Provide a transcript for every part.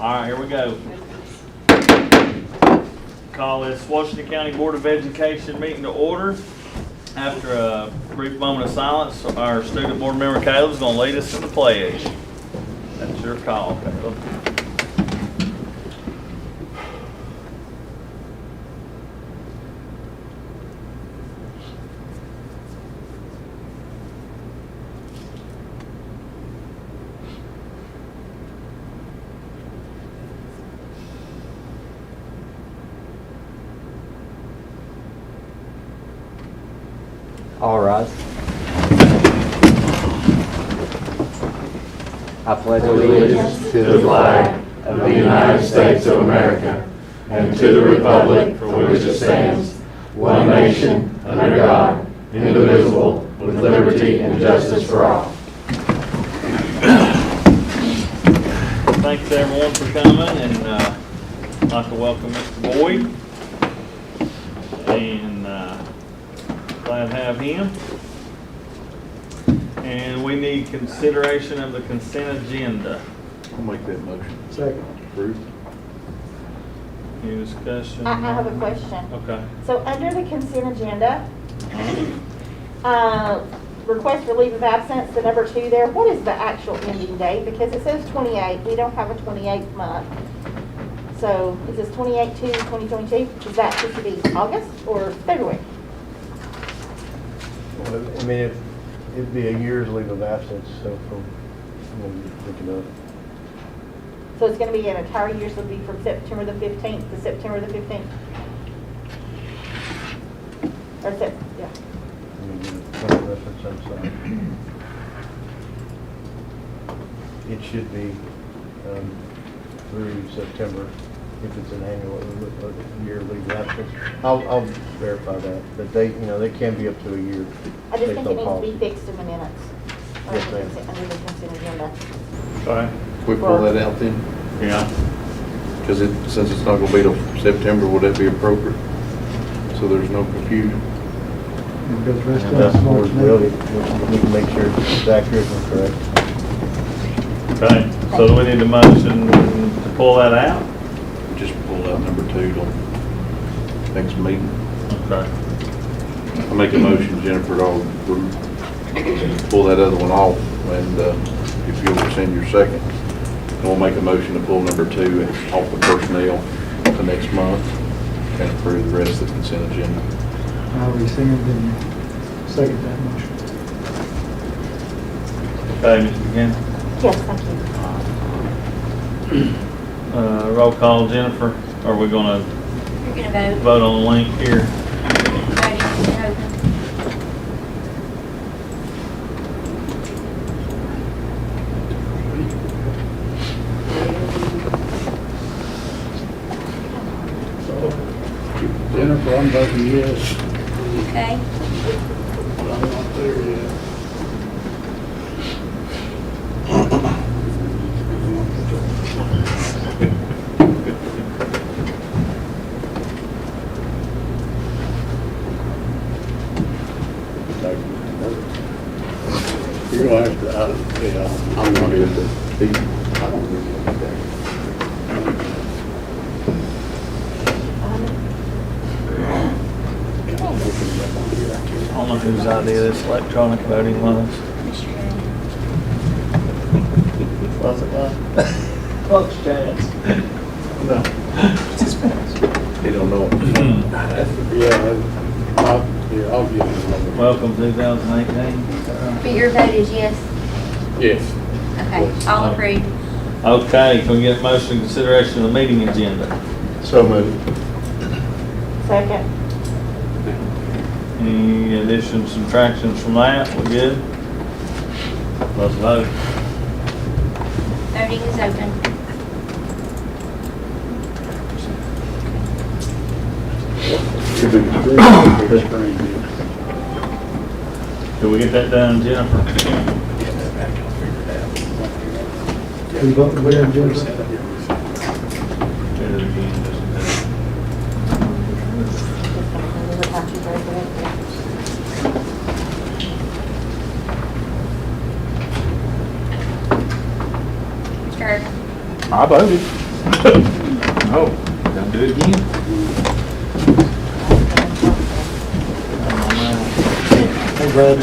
All right, here we go. Call this Washington County Board of Education meeting to order. After a brief moment of silence, our student board member Caleb is going to lead us in the pledge. That's your call, Caleb. All rise. I pledge allegiance to the flag of the United States of America and to the republic for which it stands, one nation, under God, indivisible, with liberty and justice for all. Thanks everyone for coming, and I'd like to welcome Mr. BOE. And glad to have him. And we need consideration of the consent agenda. I'll make that motion. Second. Approved. Any discussion? I have a question. Okay. So under the consent agenda, request for leave of absence, the number 2 there, what is the actual ending date? Because it says 28, we don't have a 28th month. So is this 28/2/2022? Is that supposed to be August or February? I mean, it'd be a year's leave of absence, so from, thinking of. So it's going to be an entire year, so it'll be from September the 15th to September the 15th? Or yeah. Let me get a point of reference, I'm sorry. It should be through September, if it's an annual year leave of absence. I'll verify that, but they can be up to a year. I just based think on it needs to policy. be fixed in the minutes. Yes, ma'am. Under the consent agenda. Okay. We pull that out then? Yeah. Because since it's not gonna be till September, would that be appropriate? So there's no confusion? Because the rest of us we can make sure it's accurate and correct. Okay. So do we need a motion to pull that out? Just pull out number 2 till next meeting. Okay. I make a motion, Jennifer, to pull that other one off, and if you'll rescind your second, and we'll make a motion to pull number 2 off the personnel for next month and approve the rest of the consent agenda. I'll rescind and second that motion. Okay, Mr. McGinn. Yes, thank you. Roll call, Jennifer. Are we going to You're gonna vote. vote on the link here? Voting is open. Jennifer, I'm voting yes. Okay. But I'm not there yet. You're gonna have to, yeah, I'm gonna get the feet. I don't think you'll be there. I don't know whose idea this electronic voting was. Was it mine? Close chance. No. He don't know. I'll give you the number. Welcome 2018. But your vote is yes? Yes. Okay, all approved. Okay, can we get a motion in consideration of the meeting agenda? So moved. Second. Any additions, subtractions from that? We good? Let's vote. Voting is open. Did we get that done, Jennifer? You vote for Jennifer? Do it again, just a minute. Sure. I voted. Oh, gotta do it again? Hey, Brad.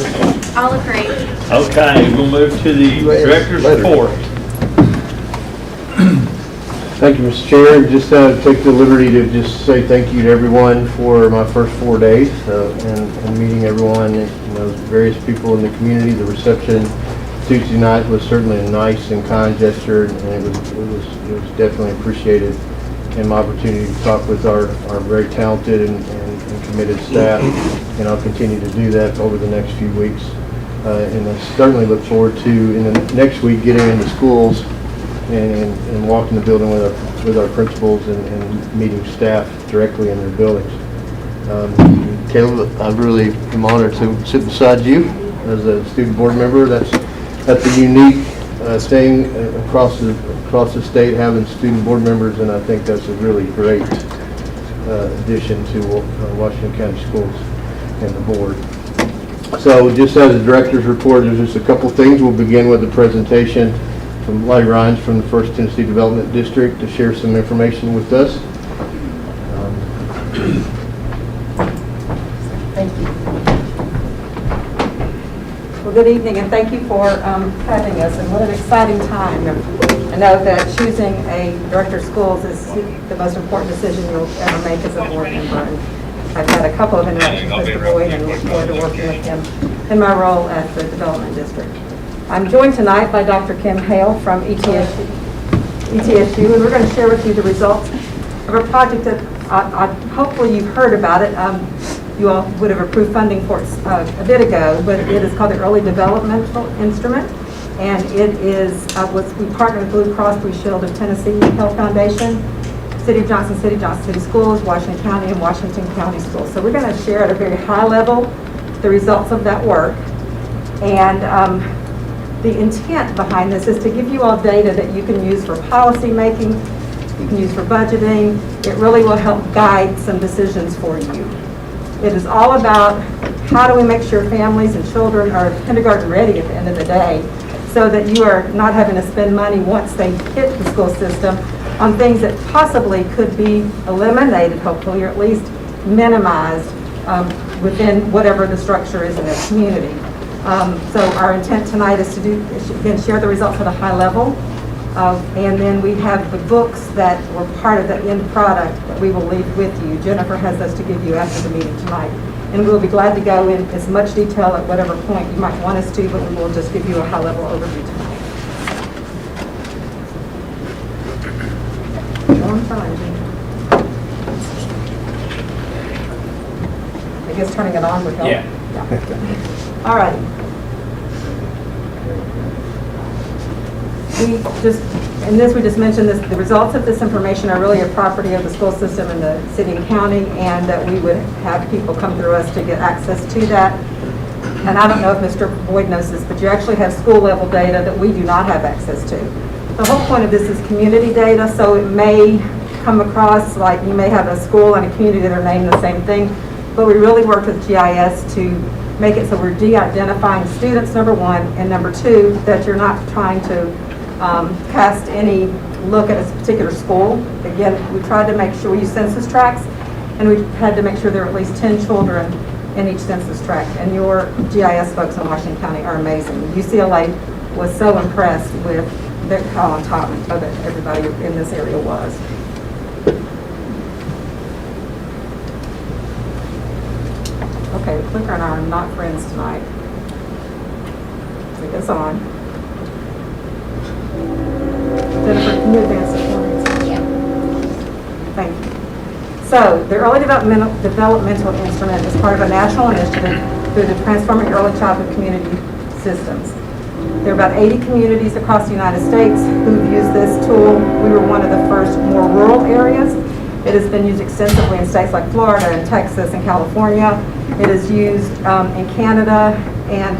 I'll agree. Okay, we'll move to the director's report. Thank you, Mr. Chair. Just take the liberty to just say thank you to everyone for my first 4 days and meeting everyone, various people in the community. The reception Tuesday night was certainly a nice and kind gesture, and it was definitely appreciated. And my opportunity to talk with our very talented and committed staff, and I'll continue to do that over the next few weeks. And I certainly look forward to, in the next week, getting into schools and walking the building with our principals and meeting staff directly in their buildings. Caleb, I really am honored to sit beside you as a student board member. That's a unique thing across the state, having student board members, and I think that's a really great addition to Washington County Schools and the board. So just as a director's report, there's just a couple things. We'll begin with a presentation from Larry Rhines from the 1st Tennessee Development District to share some information with us. Thank you. Well, good evening, and thank you for having us, and what an exciting time. I know that choosing a director of schools is the most important decision you'll ever make as a board member. And I've had a couple of interactions with Mr. Boyd and look forward to working with him in my role at the Development District. I'm joined tonight by Dr. Kim Hale from ETSU, and we're going to share with you the results of a project that hopefully you've heard about it. You all would have approved funding for it a bit ago, but it is called the Early Developmental Instrument, and it is we partner with Blue Cross Blue Shield of Tennessee Health Foundation, City of Johnson City Schools, Washington County, and Washington County Schools. So we're going to share at a very high level the results of that work, and the intent behind this is to give you all data that you can use for policy making, you can use for budgeting. It really will help guide some decisions for you. It is all about how do we make sure families and children are kindergarten ready at the end of the day, so that you are not having to spend money once they hit the school system on things that possibly could be eliminated, hopefully, or at least minimized within whatever the structure is in their community. So our intent tonight is to again, share the results at a high level. And then we have the books that were part of the end product that we will leave with you. Jennifer has those to give you after the meeting tonight. And we'll be glad to go in as much detail at whatever point you might want us to, but we will just give you a high level overview tonight. On time, I guess turning it on would help. Yeah. All right. We just mentioned this. The results of this information are really a property of the school system in the city and county, and that we would have people come through us to get access to that. And I don't know if Mr. Boyd knows this, but you actually have school level data that we do not have access to. The whole point of this is community data, so it may come across like you may have a school and a community that are named the same thing, but we really worked with GIS to make it so we're de-identifying students, number one, and number two, that you're not trying to cast any look at a particular school. Again, we tried to make sure we use census tracts, and we had to make sure there are at least 10 children in each census tract. And your GIS folks in Washington County are amazing. UCLA was so impressed with how on top of it everybody in this area was. Okay, the clicker and I are not friends tonight. Take this on. Jennifer, can you advance it for me? Yeah. Thank you. So, the Early Developmental Instrument is part of a national initiative through the Transforming Early Childhood Community Systems. There are about 80 communities across the United States who've used this tool. We were one of the first more rural areas. It has been used extensively in states like Florida and Texas and California. It is used in Canada and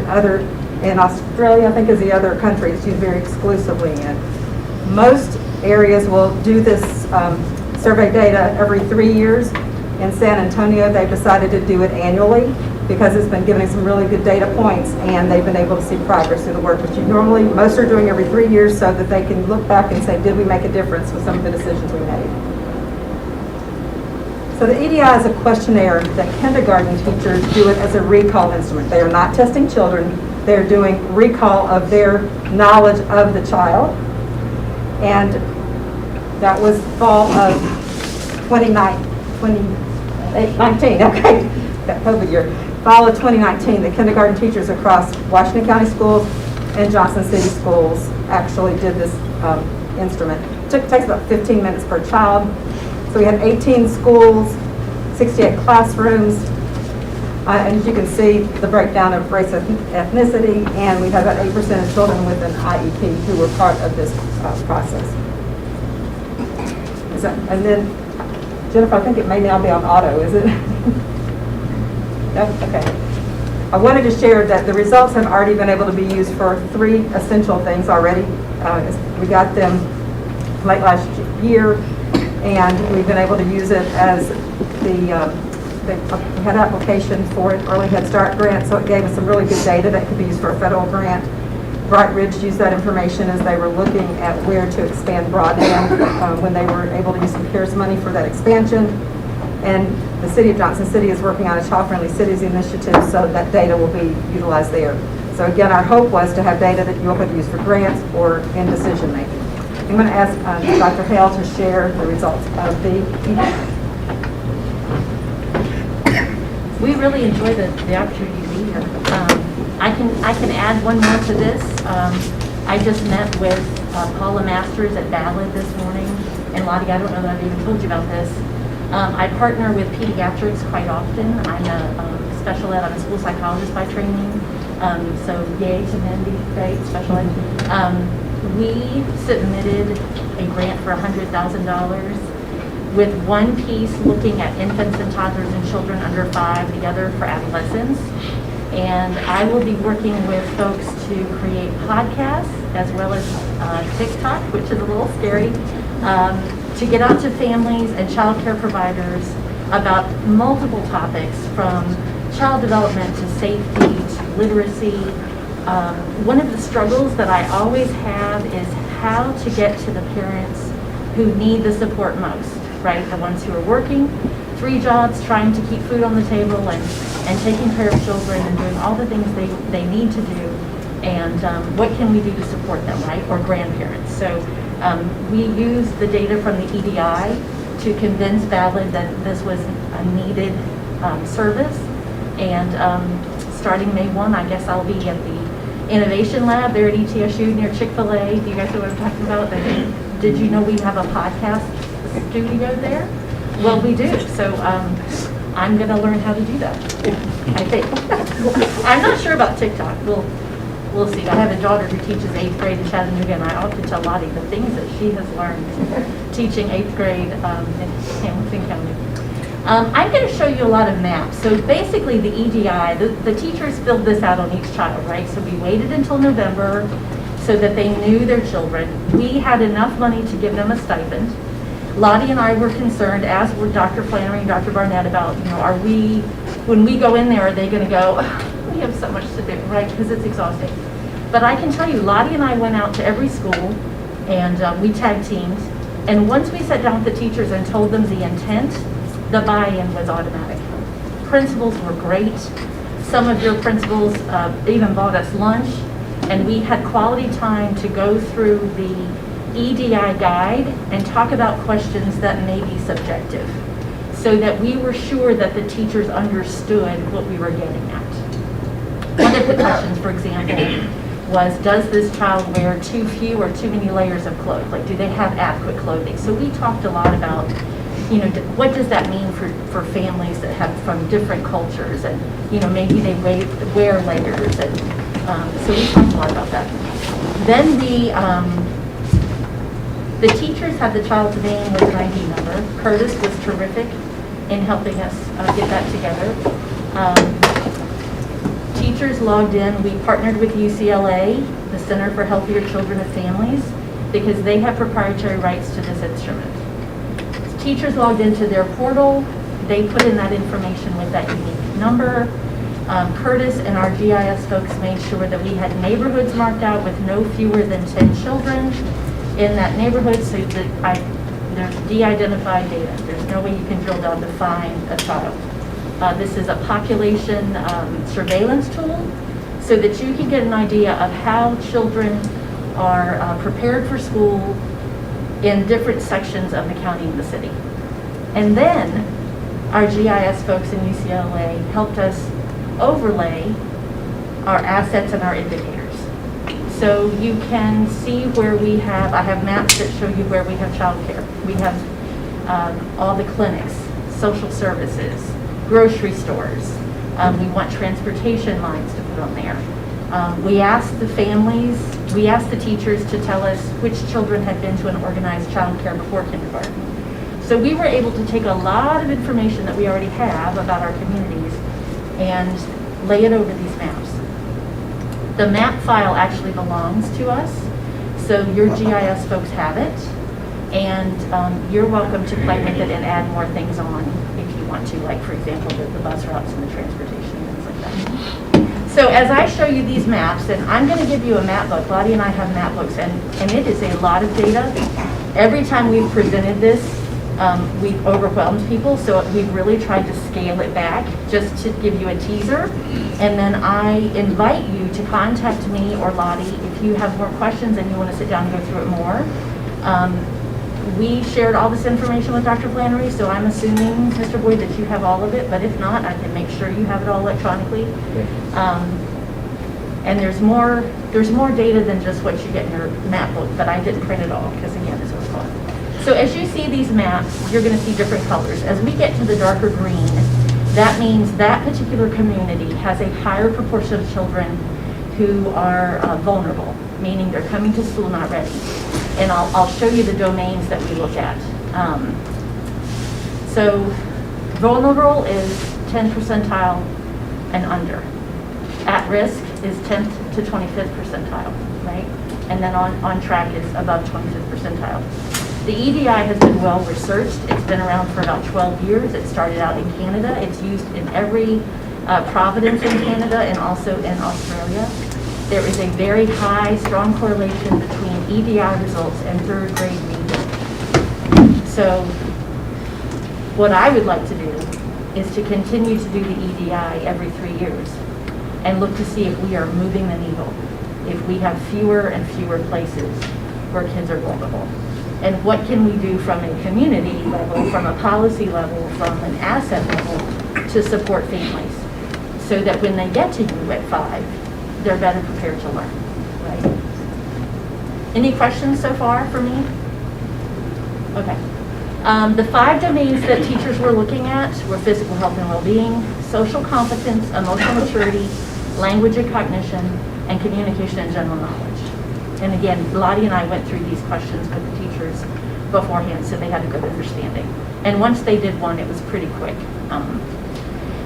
in Australia, I think, is the other country it's used very exclusively in. Most areas will do this survey data every 3 years. In San Antonio, they've decided to do it annually. because it's been giving some really good data points, and they've been able to see progress through the work, which most are doing every 3 years, so that they can look back and say, did we make a difference with some of the decisions we made? So the EDI is a questionnaire that kindergarten teachers do it as a recall instrument. They are not testing children. They're doing recall of their knowledge of the child. And that was fall of 2019, okay, that COVID year. Fall of 2019, the kindergarten teachers across Washington County schools and Johnson City schools actually did this instrument. It takes about 15 minutes per child. So we had 18 schools, 68 classrooms, and as you can see, the breakdown of race and ethnicity, and we had about 8% of children with an IEP who were part of this process. And then, Jennifer, I think it may now be on auto, is it? No? Okay. I wanted to share that the results have already been able to be used for 3 essential things already. We got them late last year, and we've been able to use it as we had application for an early Head Start grant, so it gave us some really good data that could be used for a federal grant. Bright Ridge used that information as they were looking at where to expand broadband when they were able to use some CARES money for that expansion. And the City of Johnson City is working on a Child-Friendly Cities initiative, so that data will be utilized there. So again, our hope was to have data that you all could use for grants or in decision making. I'm going to ask Dr. Hale to share the results of the EDI. We really enjoy the opportunity to be here. I can add one more to this. I just met with Paula Masters at Ballad this morning, and Lottie, I don't know that I've even told you about this. I partner with pediatrics quite often. I'm a special ed, I'm a school psychologist by training, so yay to Mindy, great, special ed. We submitted a grant for $100,000 with one piece looking at infants and toddlers and children under 5, the other for adolescents. And I will be working with folks to create podcasts as well as TikTok, which is a little scary, to get out to families and child care providers about multiple topics from child development to safety to literacy. One of the struggles that I always have is how to get to the parents who need the support most, right? The ones who are working 3 jobs, trying to keep food on the table and taking care of children and doing all the things they need to do. And what can we do to support them, right? Or grandparents. So we used the data from the EDI to convince Ballad that this was a needed service. And starting May 1, I guess I'll be at the Innovation Lab there at ETSU near Chick-fil-A. Do you guys know what I'm talking about? Did you know we have a podcast studio there? Well, we do. So I'm going to learn how to do that, I think. I'm not sure about TikTok. We'll see. I have a daughter who teaches 8th grade in Chattanooga, and I often tell Lottie the things that she has learned teaching 8th grade in Hamilton County. I'm going to show you a lot of maps. So basically the EDI, the teachers filled this out on each child, right? So we waited until November so that they knew their children. We had enough money to give them a stipend. Lottie and I were concerned, as were Dr. Flannery and Dr. Barnett, about, when we go in there, are they going to go, we have so much to do, right? Because it's exhausting. But I can tell you, Lottie and I went out to every school, and we tag teamed. And once we sat down with the teachers and told them the intent, the buy-in was automatic. Principals were great. Some of your principals even bought us lunch, and we had quality time to go through the EDI guide and talk about questions that may be subjective, so that we were sure that the teachers understood what we were getting at. One of the questions, for example, was, does this child wear too few or too many layers of clothes? Like, do they have adequate clothing? So we talked a lot about, what does that mean for families that have from different cultures, and maybe they wear layers, and so we talked a lot about that. Then the teachers had the child's name with an ID number. Curtis was terrific in helping us get that together. Teachers logged in. We partnered with UCLA, the Center for Healthier Children and Families, because they have proprietary rights to this instrument. Teachers logged into their portal. They put in that information with that unique number. Curtis and our GIS folks made sure that we had neighborhoods marked out with no fewer than 10 children in that neighborhood, so that there's de-identified data. There's no way you can drill down to find a child. This is a population surveillance tool so that you can get an idea of how children are prepared for school in different sections of the county and the city. And then our GIS folks in UCLA helped us overlay our assets and our indicators. So you can see where we have, I have maps that show you where we have childcare. We have all the clinics, social services, grocery stores. We want transportation lines to put on there. We asked the families, we asked the teachers to tell us which children had been to an organized childcare before kindergarten. So we were able to take a lot of information that we already have about our communities and lay it over these maps. The map file actually belongs to us, so your GIS folks have it, and you're welcome to play with it and add more things on if you want to, like for example, the bus routes and the transportation, things like that. So as I show you these maps, and I'm going to give you a map book, Lottie and I have map books, and it is a lot of data. Every time we've presented this, we've overwhelmed people, so we've really tried to scale it back just to give you a teaser. And then I invite you to contact me or Lottie if you have more questions and you want to sit down and go through it more. We shared all this information with Dr. Flannery, so I'm assuming, Mr. Boyd, that you have all of it, but if not, I can make sure you have it all electronically. And there's more data than just what you get in your map book, but I didn't print it all because again, it's what's fun. So as you see these maps, you're going to see different colors. As we get to the darker green, that means that particular community has a higher proportion of children who are vulnerable, meaning they're coming to school not ready. And I'll show you the domains that we look at. So vulnerable is 10th percentile and under. At risk is 10th to 25th percentile, right? And then on track is above 25th percentile. The EDI has been well researched. It's been around for about 12 years. It started out in Canada. It's used in every province in Canada and also in Australia. There is a very high, strong correlation between EDI results and third grade reading. So what I would like to do is to continue to do the EDI every 3 years and look to see if we are moving the needle, if we have fewer and fewer places where kids are vulnerable. And what can we do from a community level, from a policy level, from an asset level to support families so that when they get to you at 5, they're better prepared to learn, right? Any questions so far for me? Okay. The 5 domains that teachers were looking at were physical health and well-being, social competence, emotional maturity, language and cognition, and communication and general knowledge. And again, Lottie and I went through these questions with the teachers beforehand, so they had a good understanding. And once they did one, it was pretty quick.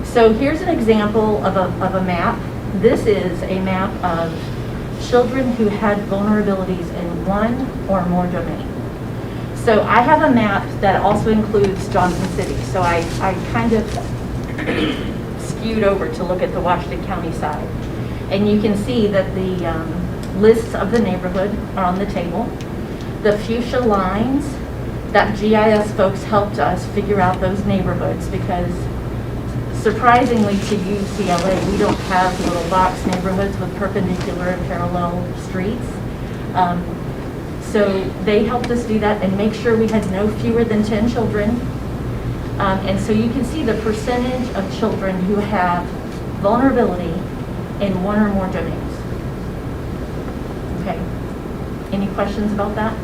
So here's an example of a map. This is a map of children who had vulnerabilities in one or more domains. So I have a map that also includes Johnson City. So I kind of skewed over to look at the Washington County side. And you can see that the lists of the neighborhood are on the table. The fuchsia lines, that GIS folks helped us figure out those neighborhoods because surprisingly to UCLA, we don't have little box neighborhoods with perpendicular and parallel streets. So they helped us do that and make sure we had no fewer than 10 children. And so you can see the percentage of children who have vulnerability in one or more domains. Okay. Any questions about that?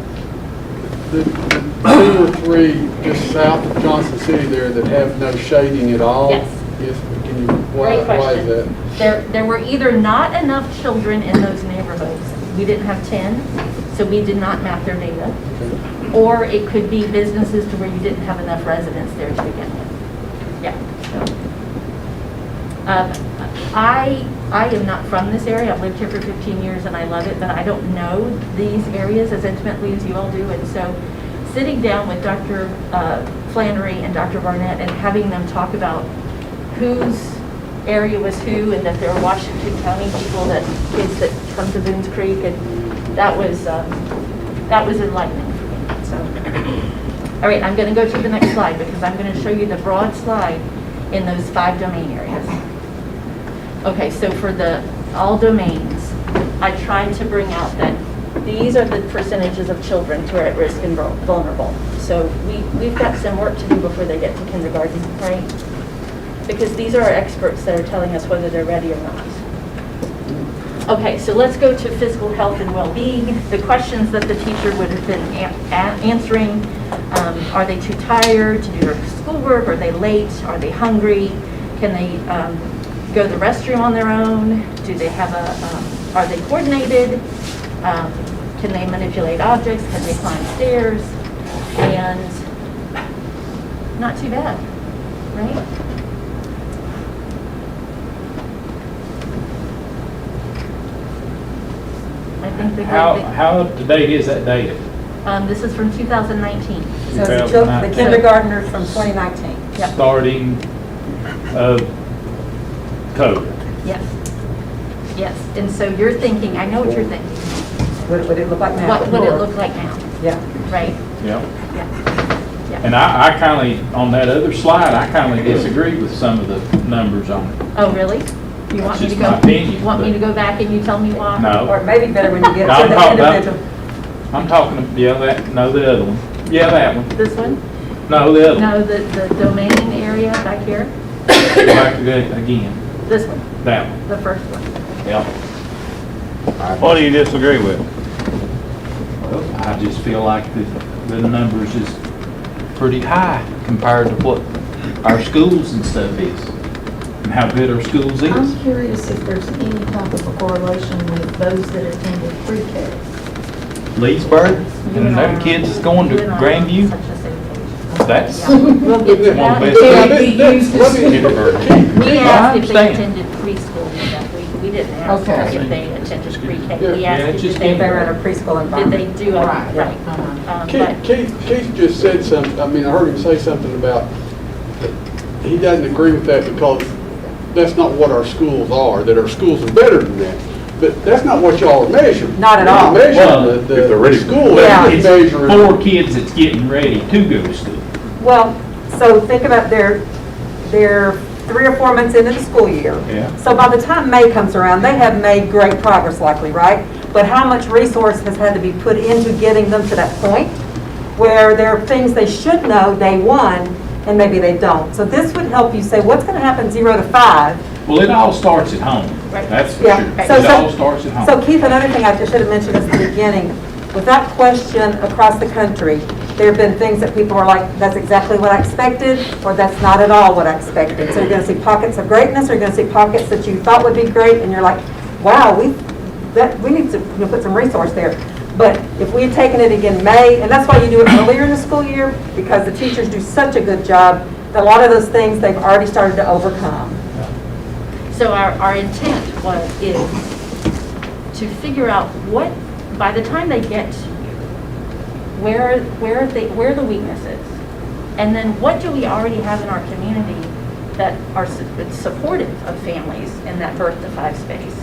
The 2 or 3 just south of Johnson City there that have no shading at all? Yes. Yes, but can you, why is Great that? question. There were either not enough children in those neighborhoods. We didn't have 10, so we did not map their data. Okay. Or it could be businesses to where you didn't have enough residents there to begin with. Yeah. I am not from this area. I've lived here for 15 years and I love it, but I don't know these areas as intimately as you all do. And so sitting down with Dr. Flannery and Dr. Barnett and having them talk about who's area was who, and that there were Washington County people, that kids that come to Boones Creek, and that was enlightening for me. So, all right, I'm going to go to the next slide because I'm going to show you the broad slide in those 5 domain areas. Okay, so for the all domains, I tried to bring out that these are the percentages of children who are at risk and vulnerable. So we've got some work to do before they get to kindergarten, right? Because these are our experts that are telling us whether they're ready or not. Okay, so let's go to physical health and well-being. The questions that the teacher would have been answering, are they too tired to do their schoolwork? Are they late? Are they hungry? Can they go to the restroom on their own? Do they have are they coordinated? Can they manipulate objects? Can they climb stairs? And not too bad, right? I think the How up to date is that data? this is from 2019. So the kindergartners from 2019. Yep. Starting of COVID. Yes. Yes. And so you're thinking, I know what you're thinking. What would it look like now? What would it look like now? Yeah. Right? Yeah. Yeah. And I kind of, on that other slide, I kind of disagree with some of the numbers on it. Oh, really? You want me to That's just go? my opinion, You want me but- to go back and you tell me why? No. Or maybe better when you get No, to I'm the talking about- individual. I'm talking, yeah, the other one. Yeah, that one. This one? No, the other one. No, the domain area back here? Go back to that again. This one, That one. the first one. Yeah. What do you disagree with? Well, I just feel like the numbers is pretty high compared to what our schools and stuff is, and how good our schools is. I'm curious if there's any type of a correlation with those that attended pre-K. Leesburg, You and I them are- kids that's going to you and I are on Grandview, such the same page. that's Yeah, we'll get to one of that. the best Let me- things let me- kindergarten. We I asked if they understand. attended preschool, and that we didn't ask Okay. if they attended pre-K. Yeah. We Yeah, asked it's if just they, If they were in a preschool did environment. they do, a Right. right. But Keith just said something, I mean, I heard him say something about, that he doesn't agree with that because that's not what our schools are, that our schools are better than that. But that's not what y'all are measuring. Not at You're all. measuring Well, the if they're ready. school, Yeah. you're It's measuring. 4 kids that's getting ready to go to school. Well, so think about they're 3 or 4 months into the school year. Yeah. So by the time May comes around, they have made great progress likely, right? But how much resource has had to be put into getting them to that point where there are things they should know day one and maybe they don't. So this would help you say, what's going to happen 0 to 5? Well, it all starts at home, Right. that's for Yeah. sure. So- It all starts at home. So Keith, another thing I should have mentioned at the beginning, without question, across the country, there have been things that people are like, that's exactly what I expected, or that's not at all what I expected. So you're going to see pockets of greatness, or you're going to see pockets that you thought would be great, and you're like, wow, we need to put some resource there. But if we had taken it again May, and that's why you do it earlier in the school year, because the teachers do such a good job, that a lot of those things they've already started to overcome. so our intent is to figure out what, by the time they get to you, where are the weaknesses? And then what do we already have in our community that are supportive of families in that birth to 5 space?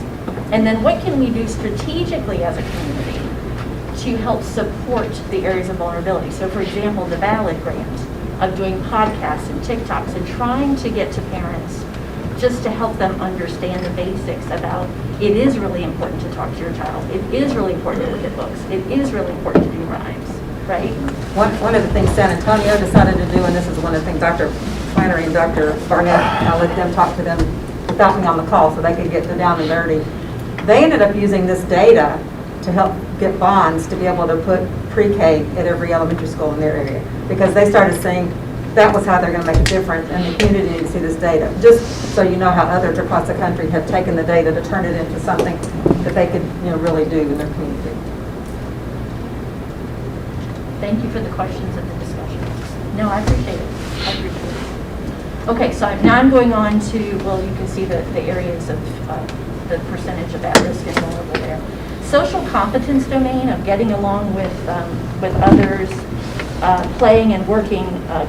And then what can we do strategically as a community to help support the areas of vulnerability? So for example, the Ballad grant of doing podcasts and TikToks and trying to get to parents just to help them understand the basics about it is really important to talk to your child. It is really important to look at books. It is really important to do rhymes, right? One of the things San Antonio decided to do, and this is one of the things Dr. Flannery and Dr. Barnett, I let them talk to them without me on the call so they could get down and dirty. They ended up using this data to help get bonds to be able to put pre-K at every elementary school in their area. Because they started saying that was how they're going to make a difference, and the community needed to see this data. Just so you know how others across the country have taken the data to turn it into something that they could, really do in their community. Thank you for the questions and the discussion. No, I appreciate it. I appreciate it. Okay, so now I'm going on to, well, you can see the areas of the percentage of at-risk and vulnerable there. Social competence domain of getting along with others, playing and working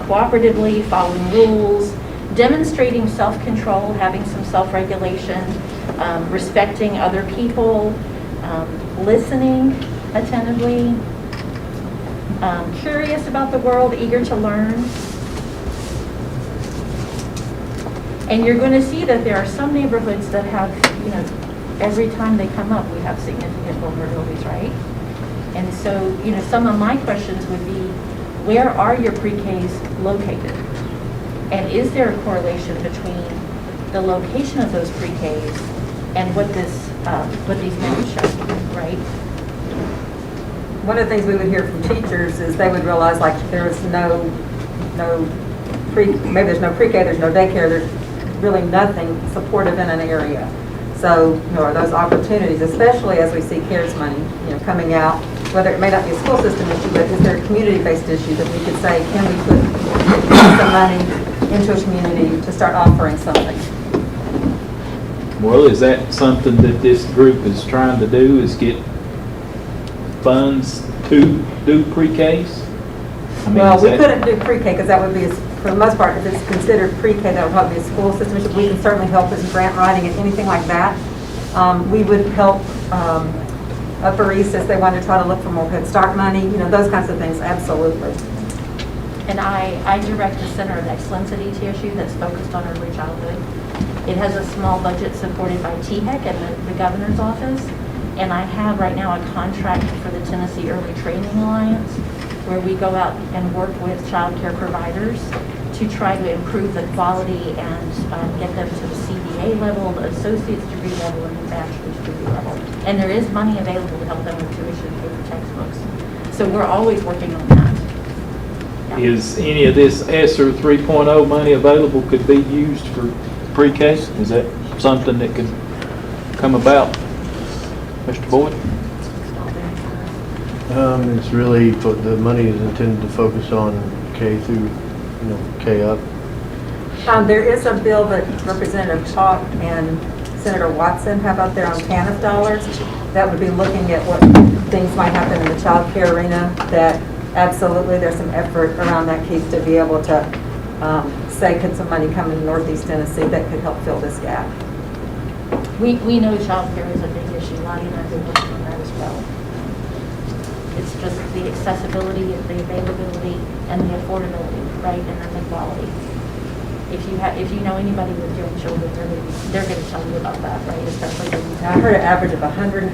cooperatively, following rules, demonstrating self-control, having some self-regulation, respecting other people, listening attentively, curious about the world, eager to learn. And you're going to see that there are some neighborhoods that have, every time they come up, we have significant vulnerabilities, right? And so, some of my questions would be, where are your pre-Ks located? And is there a correlation between the location of those pre-Ks and what these numbers show, right? One of the things we would hear from teachers is they would realize like there's maybe there's no pre-K, there's no daycare, there's really nothing supportive in an area. So, are those opportunities, especially as we see CARES money, coming out, whether it may not be a school system issue, but is there a community-based issue that we could say, can we put some money into a community to start offering something? Well, is that something that this group is trying to do, is get funds to do pre-Ks? Well, we couldn't do pre-K because that would be, for the most part, if it's considered pre-K, that would probably be a school system issue. We can certainly help with grant writing and anything like that. We would help Upper East if they want to try to look for more Head Start money, those kinds of things, absolutely. And I direct the Center of Excellence at ETSU that's focused on early childhood. It has a small budget supported by THEC and the governor's office. And I have right now a contract for the Tennessee Early Training Alliance, where we go out and work with child care providers to try to improve the quality and get them to the CDA level, the associate's degree level, and the bachelor's degree level. And there is money available to help them with tuition, pay for textbooks. So we're always working on that. Yeah. Is any of this ESSER 3.0 money available, could be used for pre-K? Is that something that could come about, Mr. Boyd? It's really, the money is intended to focus on K through, K up. There is a bill that Representative Chalk and Senator Watson have out there on TANF dollars that would be looking at what things might happen in the child care arena, that absolutely there's some effort around that case to be able to say, could some money come in Northeast Tennessee that could help fill this gap? We know child care is a big issue. Lottie and I have been working on that as well. It's just the accessibility, the availability, and the affordability, right, and then the quality. If you know anybody with young children, they're going to tell you about that, right? Especially when I heard an average of $180 a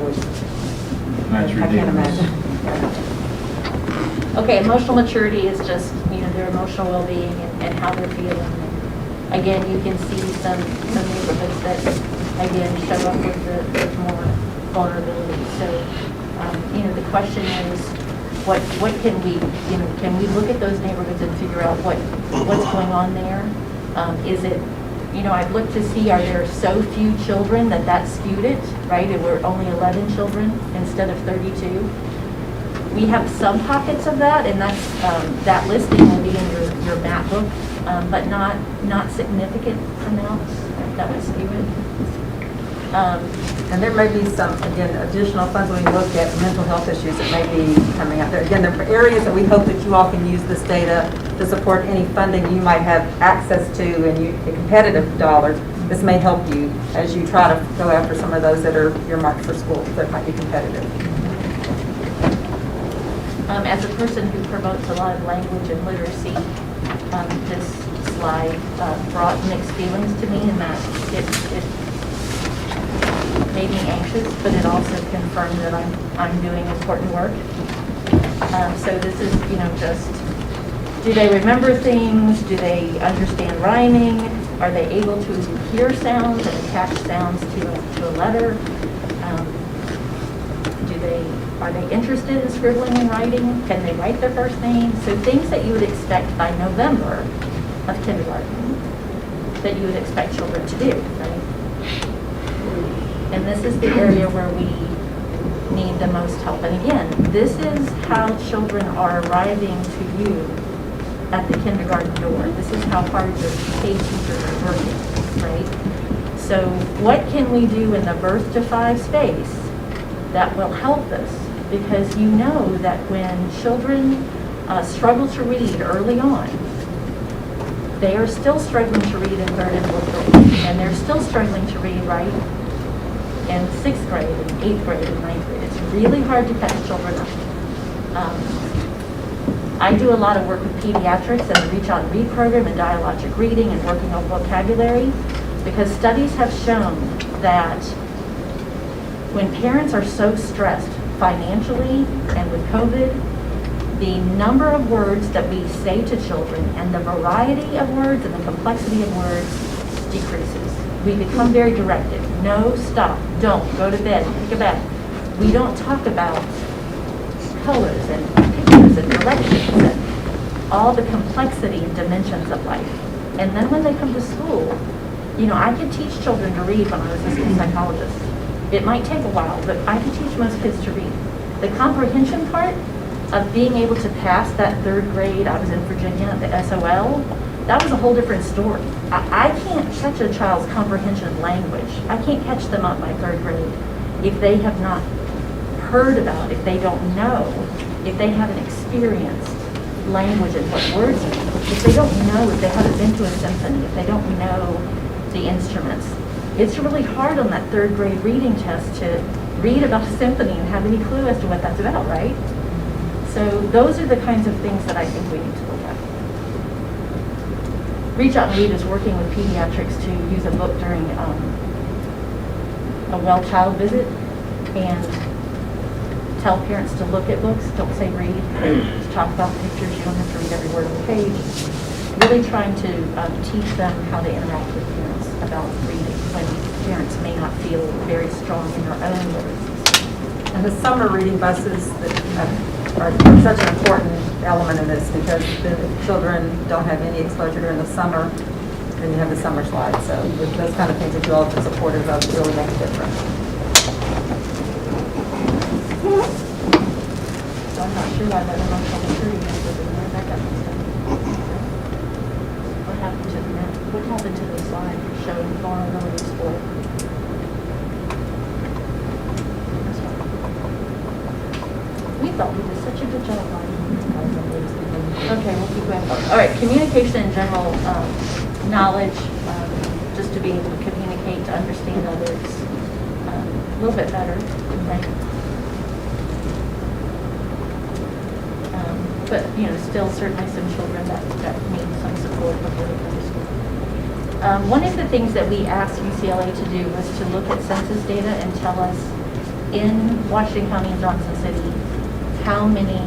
week. That's ridiculous. I can't imagine. Okay, emotional maturity is just, their emotional well-being and how they're feeling. And again, you can see some neighborhoods that, again, show up with more vulnerability. So, the question is, what can we look at those neighborhoods and figure out what's going on there? Is it, I've looked to see, are there so few children that skewed it, right? And we're only 11 children instead of 32. We have some pockets of that, and that's that listing will be in your map book, but not significant amounts that would skew it. And there may be some, again, additional funds when we look at mental health issues that may be coming out there. Again, there are areas that we hope that you all can use this data to support any funding you might have access to and the competitive dollars. This may help you as you try to go after some of those that are earmarked for schools that might be competitive. As a person who promotes a lot of language and literacy, this slide brought mixed feelings to me in that it made me anxious, but it also confirmed that I'm doing important work. So this is, just, do they remember things? Do they understand rhyming? Are they able to hear sounds and attach sounds to a letter? Are they interested in scribbling and writing? Can they write their first name? So things that you would expect by November of kindergarten that you would expect children to do, right? And this is the area where we need the most help. And again, this is how children are arriving to you at the kindergarten door. This is how hard your K teachers are working, right? So what can we do in the birth to 5 space that will help us? Because you know that when children struggle to read early on, they are still struggling to read in 3rd and 4th grade, and they're still struggling to read, right, in 6th grade, and 8th grade, and 9th grade. It's really hard to catch children up. I do a lot of work with pediatrics and the Reach Out and Read program and dialogic reading and working on vocabulary, because studies have shown that when parents are so stressed financially and with COVID, the number of words that we say to children and the variety of words and the complexity of words decreases. We become very directive. No, stop, don't, go to bed, take a bath. We don't talk about colors and pictures and directions and all the complexity and dimensions of life. And then when they come to school, you know, I could teach children to read when I was a school psychologist. It might take a while, but I could teach most kids to read. The comprehension part of being able to pass that 3rd grade, I was in Virginia, the SOL, that was a whole different story. I can't catch a child's comprehension of language. I can't catch them up by 3rd grade if they have not heard about, if they don't know, if they haven't experienced language and what words mean, if they don't know, if they haven't been to a symphony, if they don't know the instruments. It's really hard on that 3rd grade reading test to read about a symphony and have any clue as to what that's about, right? So those are the kinds of things that I think we need to look at. Reach Out and Read is working with pediatrics to use a book during a well child visit and tell parents to look at books, don't say read. Just talk about pictures, you don't have to read every word on the page. Really trying to teach them how to interact with parents about reading when parents may not feel very strong in their own literacy. And the summer reading buses that are such an important element in this, because the children don't have any exposure during the summer, and you have the summer slide. So with those kind of things that you all are supportive of really make a difference. So I'm not sure why that emotional maturity is, but where that got mixed up. What happened to the net? What happened to the slide showing vulnerability sport? We thought we did such a good job on it. Okay, we'll keep going. All right, communication in general, knowledge, just to be able to communicate, to understand others a little bit better, right? But, you know, still certainly some children that need some support before they go to school. One of the things that we asked UCLA to do was to look at census data and tell us in Washington County and Johnson City how many,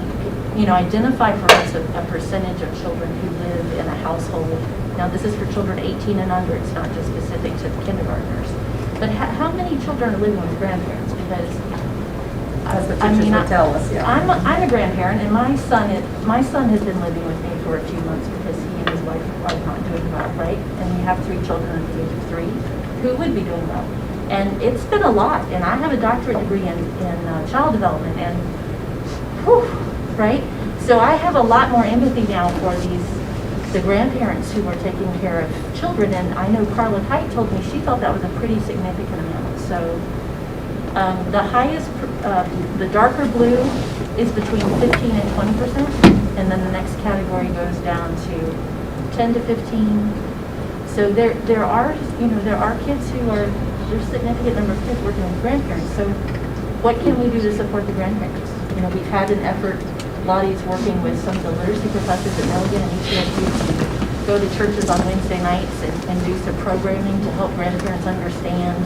you know, identify for us a percentage of children who live in a household. Now, this is for children 18 and under. It's not just specific to the kindergartners. But how many children are living with grandparents? Because That's what teachers would tell us, yeah. I'm a grandparent, and my son has been living with me for a few months because he and his wife are not doing well, right? And we have 3 children under the age of 3 who would be doing well. And it's been a lot. And I have a doctorate degree in child development, and whew, right? So I have a lot more empathy now for the grandparents who are taking care of children. And I know Carla Kite told me she thought that was a pretty significant amount. So the highest, the darker blue is between 15 and 20%, and then the next category goes down to 10 to 15. So there are kids who are, there's a significant number of kids working with grandparents. So what can we do to support the grandparents? You know, we've had an effort, Lottie's working with some of the literacy professors at Milligan and UCSU to go to churches on Wednesday nights and do some programming to help grandparents understand.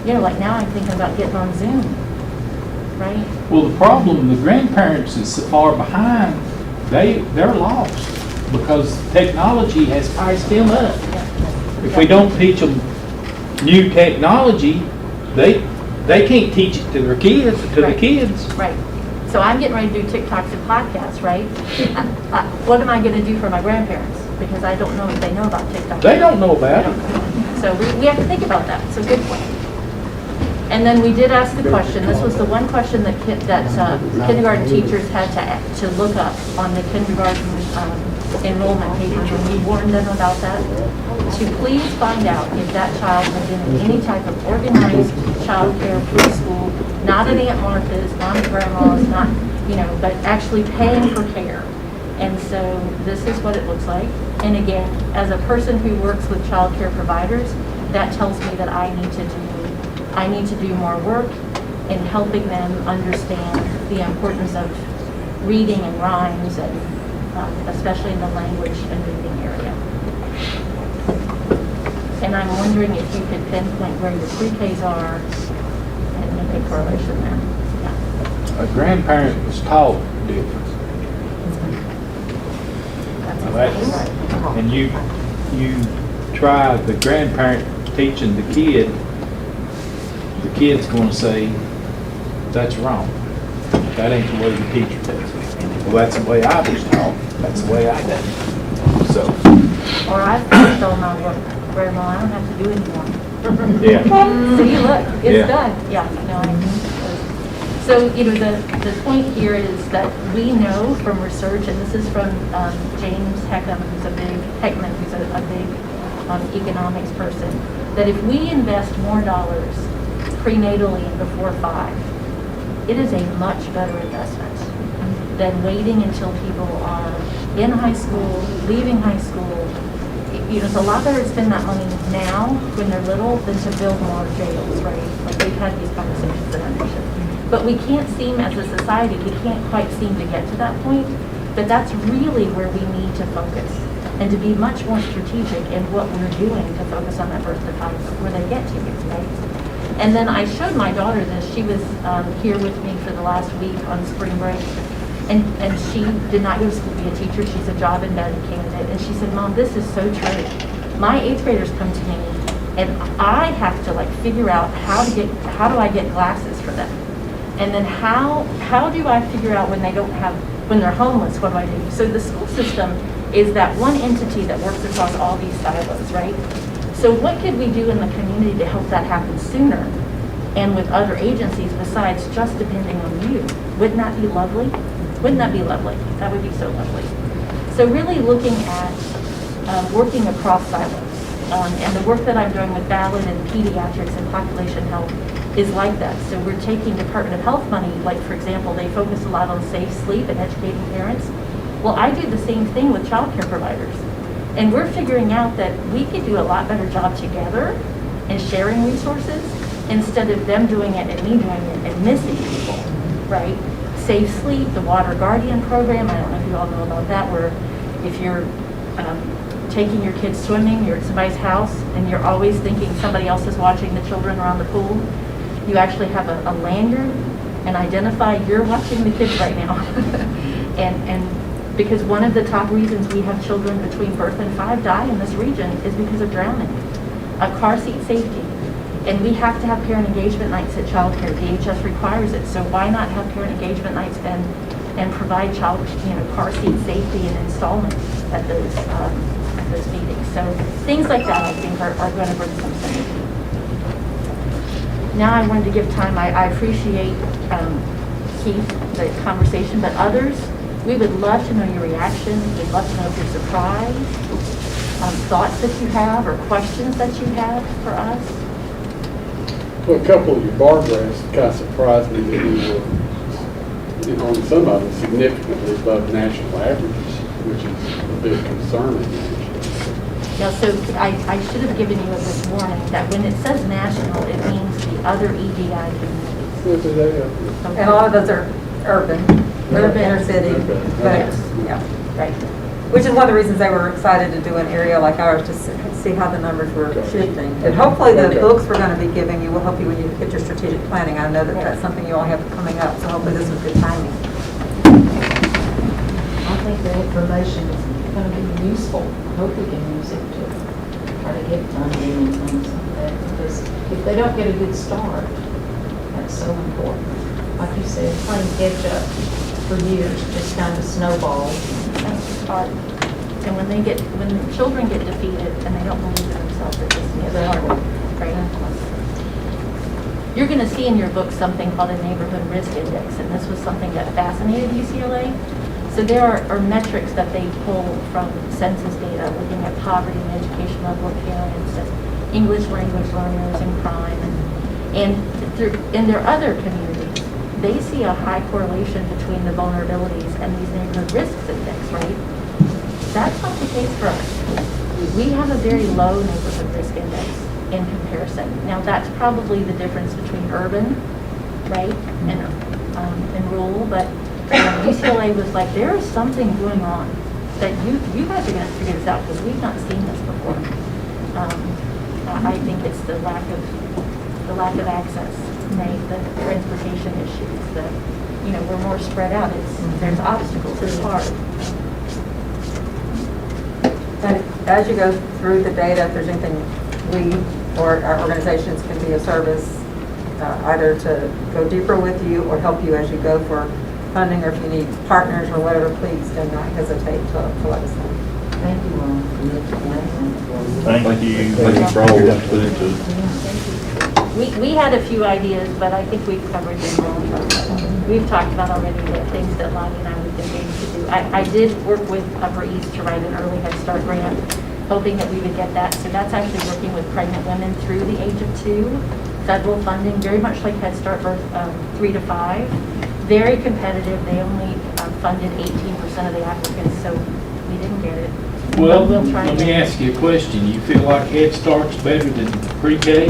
You know, like now I'm thinking about getting on Zoom, right? Well, the problem, the grandparents is so far behind, they're lost because technology has priced them up. If we don't teach them new technology, they can't teach it to their kids, the kids. Right. So I'm getting ready to do TikToks and podcasts, right? What am I going to do for my grandparents? Because I don't know if they know about TikTok. They don't know about it. So we have to think about that. It's a good point. And then we did ask the question, this was the one question that kindergarten teachers had to look up on the kindergarten enrollment papers, and we warned them about that, to please find out if that child was in any type of organized child care preschool, not at Aunt Martha's, not at Grandma's, not, you know, but actually paying for care. And so this is what it looks like. And again, as a person who works with child care providers, that tells me that I need to do more work in helping them understand the importance of reading and rhymes, and especially in the language and reading area. And I'm wondering if you could pinpoint where your pre-Ks are and make a correlation there. Yeah. A grandparent was taught different. That's Now exactly right. And you try the grandparent teaching the kid's gonna say, that's wrong. That ain't the way the teacher does it. Well, that's the way I was taught. That's the way I did it. So, Or I've finished all my work, Grandma, I don't have to do anymore. yeah. See, look, Yeah. it's done. Yeah, no, so, the point here is that we know from research, and this is from James Heckman, who's a big economics person, that if we invest more dollars prenatally and before 5, it is a much better investment than waiting until people are in high school, leaving high school. It's a lot better to spend that money now when they're little than to build more jails, right? Like we've had these conversations in our nation. But we can't seem, as a society, we can't quite seem to get to that point. But that's really where we need to focus and to be much more strategic in what we're doing to focus on that birth to 5 where they get to, right? And then I showed my daughter this. She was here with me for the last week on spring break. And she did not go to school to be a teacher. She's a job embedded candidate. And she said, Mom, this is so true. My 8th graders come to me and I have to figure out how do I get glasses for them? And then how do I figure out when they're homeless, what do I do? So the school system is that one entity that works across all these silos, right? So what could we do in the community to help that happen sooner? And with other agencies besides just depending on you? Wouldn't that be lovely? Wouldn't that be lovely? That would be so lovely. So really looking at working across silos. And the work that I'm doing with Ballot and pediatrics and population health is like that. So we're taking Department of Health money, like for example, they focus a lot on safe sleep and educating parents. Well, I do the same thing with child care providers. And we're figuring out that we could do a lot better job together in sharing resources instead of them doing it and me doing it and missing people, right? Safe Sleep, the Water Guardian program, I don't know if you all know about that, where if you're taking your kids swimming, you're at somebody's house, and you're always thinking somebody else is watching the children around the pool, you actually have a lanyard and identify you're watching the kids right now. and because one of the top reasons we have children between birth and 5 die in this region is because of drowning. Car seat safety. And we have to have parent engagement nights at child care. DHS requires it. So why not have parent engagement nights and provide car seat safety and installment at those meetings. So things like that I think are going to bring some synergy. Now I wanted to give time. I appreciate Keith, the conversation, but others, we would love to know your reaction. We'd love to know if you're surprised, thoughts that you have or questions that you have for us. Well, a couple of your bar graphs kind of surprised me that we were, on some of them, significantly above national averages, which is a bit concerning, actually. Yeah, so I should have given you this warning that when it says national, it means the other EDI communities. Okay. And a lot of those are urban, inner city, Okay. but, yeah. Right. Which is one of the reasons they were excited to do an area like ours to see how the numbers were shifting. And hopefully the books we're going to be giving you will help you when you get your strategic planning. I know that that's something you all have coming up, so hopefully this is good timing. I think the information is going to be useful. I hope we can use it to try to get funding and things like that. Because if they don't get a good start, that's so important. Like you said, playing catch up for years just kind of snowballs. That's hard. And when children get defeated and they don't believe in themselves, it just gets hard, right? You're going to see in your book something called a neighborhood risk index, and this was something that fascinated UCLA. So there are metrics that they pull from census data, looking at poverty and education level of parents, and English language learners and crime, and in their other communities, they see a high correlation between the vulnerabilities and these neighborhood risks index, right? That's not the case for us. We have a very low neighborhood risk index in comparison. Now, that's probably the difference between urban, right, and rural, but UCLA was like, there is something going on that you guys are going to figure this out because we've not seen this before. I think it's the lack of access, right? The transportation issues, we're more spread out. There's obstacles. It's hard. And as you go through the data, if there's anything we or our organizations can be of service, either to go deeper with you or help you as you go for funding, or if you need partners or whatever, please do not hesitate to let us know. Thank you all for your explanation. Thank you. Thank you for all that you put into it. We had a few ideas, but I think we've covered them all. We've talked about already the things that Lonnie and I would engage to do. I did work with Upper East to write an early Head Start grant, hoping that we would get that. So that's actually working with pregnant women through the age of 2, federal funding, very much like Head Start birth 3 to 5. Very competitive. They only funded 18% of the applicants, so we didn't get it. Well, But we'll try let me again. ask you a question. You feel like Head Start's better than pre-K?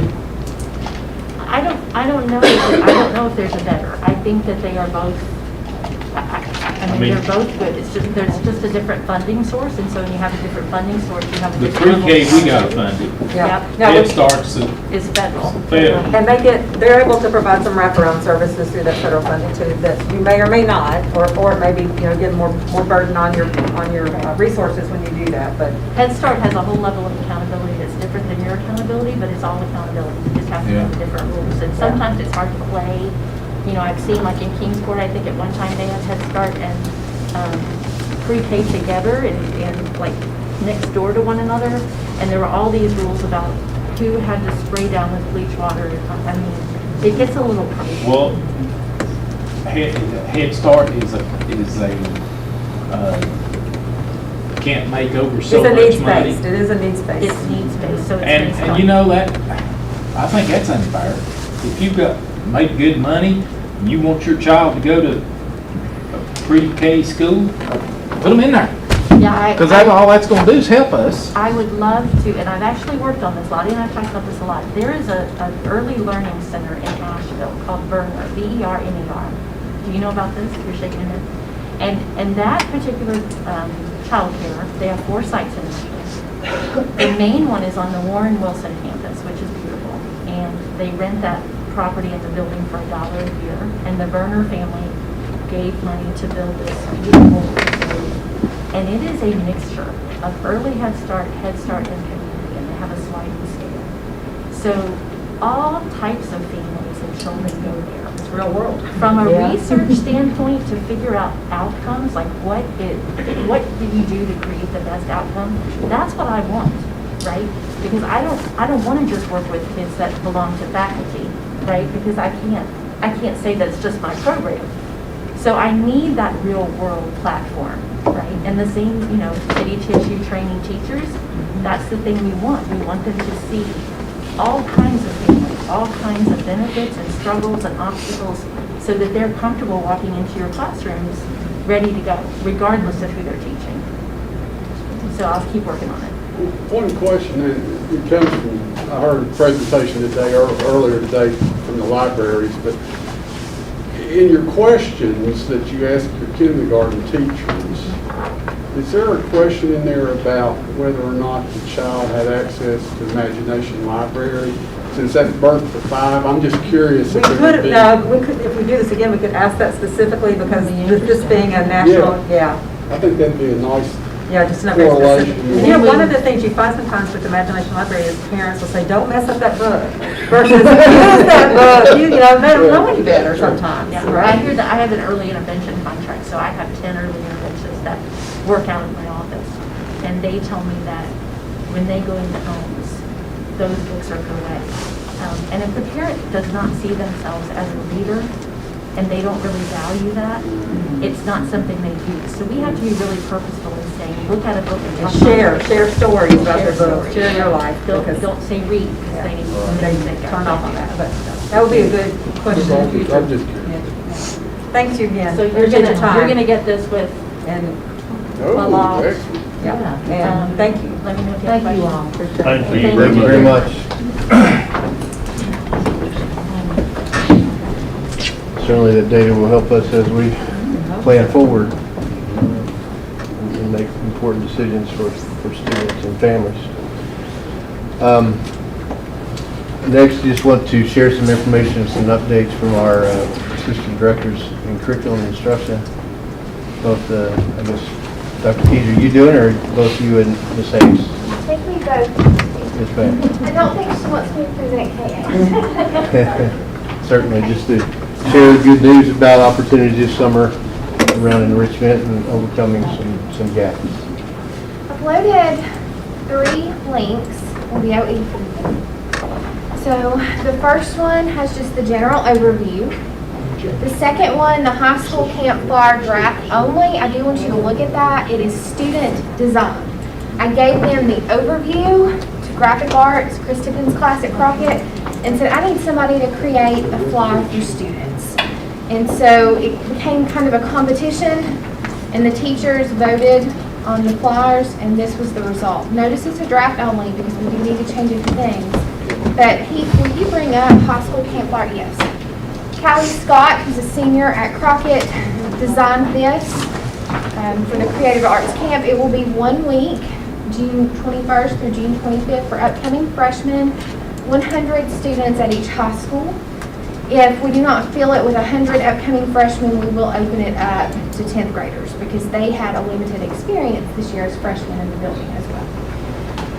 I don't know. I don't know if there's a better. I think that they are both. I mean, they're both good. It's just there's just a different funding source, and so when you have a different funding source, you have a The different. pre-K, level of we got funding. funded. Yep. Now, Head Start's Is federal. federal. and they're able to provide some wraparound services through that federal funding too, that you may or may not, or it may be, get more burden on your resources when you do that, but. Head Start has a whole level of accountability that's different than your accountability, but it's all accountability. You just have to know the different rules, and sometimes it's hard to play. I've seen like in Kingsport, I think at one time they had Head Start and pre-K together and like next door to one another, and there were all these rules about who had to spray down with bleach water. I mean, it gets a little crazy. Well, Head Start is a can't make over so It's a much needs-based, money. it is a needs-based. It's needs-based, so it's And based on. you know that, I think that's unfair. If you've got, made good money, and you want your child to go to a pre-K school, put them in there. Yeah, Because all that's gonna do is help us. I would love to, and I've actually worked on this. Lottie and I've talked about this a lot. There is an early learning center in Asheville called Verner, VERNER. Do you know about this? You're shaking your head. And that particular childcare, they have 4 sites in Asheville. The main one is on the Warren Wilson campus, which is beautiful. And they rent that property in the building for $1 a year. And the Verner family gave money to build this beautiful facility. And it is a mixture of early Head Start, and community, and they have a sliding scale. So all types of families and children go there. It's real world. From a research standpoint, to figure out outcomes, like what do you do to create the best outcome? That's what I want, right? Because I don't want to just work with kids that belong to faculty, right? Because I can't say that's just my program. So I need that real world platform, right? And the same, city tissue training teachers, that's the thing we want. We want them to see all kinds of families, all kinds of benefits and struggles and obstacles, so that they're comfortable walking into your classrooms ready to go, regardless of who they're teaching. So I'll keep working on it. One question, it comes from, I heard a presentation today, earlier today from the libraries, but in your questions that you ask your kindergarten teachers, is there a question in there about whether or not the child had access to Imagination Library? Since that's birth to 5, I'm just curious We if it would be. if we do this again, we could ask that specifically, because this being a national, I think that'd be a nice just not very specific. correlation. And one of the things you find sometimes with Imagination Library is parents will say, don't mess up that book, versus use that book, they don't know any better sometimes, Yeah, right? I hear that I have an early intervention contract, so I have 10 early interventions that work out of my office. And they tell me that when they go into homes, those books are put away. And if the parent does not see themselves as a leader, and they don't really value that, it's not something they do. So we have to be really purposeful in saying, look at a book and talk about it. Share stories about Share their books, stories. share your life. because- Don't say read, because they need to They turn off on that, but that would be a good question in the future. I'm just curious. Thanks you again. So you're Appreciate your gonna, time. you're gonna get this with, And, Oh, Well, excellent. yeah, and thank you. let me know if you have Thank you questions. all. Appreciate it. Thank you Thank you very much. Certainly that data will help us as we plan forward and make important decisions for students and families. Next, just want to share some information and some updates from our assistant directors in curriculum and instruction. Both, I guess, Dr. Keys, are you doing it, or both you and Ms. Hayes? I think we both, Yes, ma'am. I don't think she wants me to present KA. Certainly, just to share the good news about opportunities this summer around enrichment and overcoming some gaps. Uploaded 3 links in BOE. So the first one has just the general overview. The second one, the high school camp flyer draft only. I do want you to look at that. It is student design. I gave them the overview to graphic arts, Chris Tippin's class at Crockett, and said I need somebody to create a flyer for students. And so it became kind of a competition, and the teachers voted on the flyers, and this was the result. Notice it's a draft only because we do need to change a few things. But Heath, will you bring up high school camp flyer? Yes. Callie Scott, who's a senior at Crockett, designed this for the Creative Arts Camp. It will be 1 week, June 21st through June 25th for upcoming freshmen, 100 students at each high school. If we do not fill it with 100 upcoming freshmen, we will open it up to 10th graders because they had a limited experience this year as freshmen in the building as well.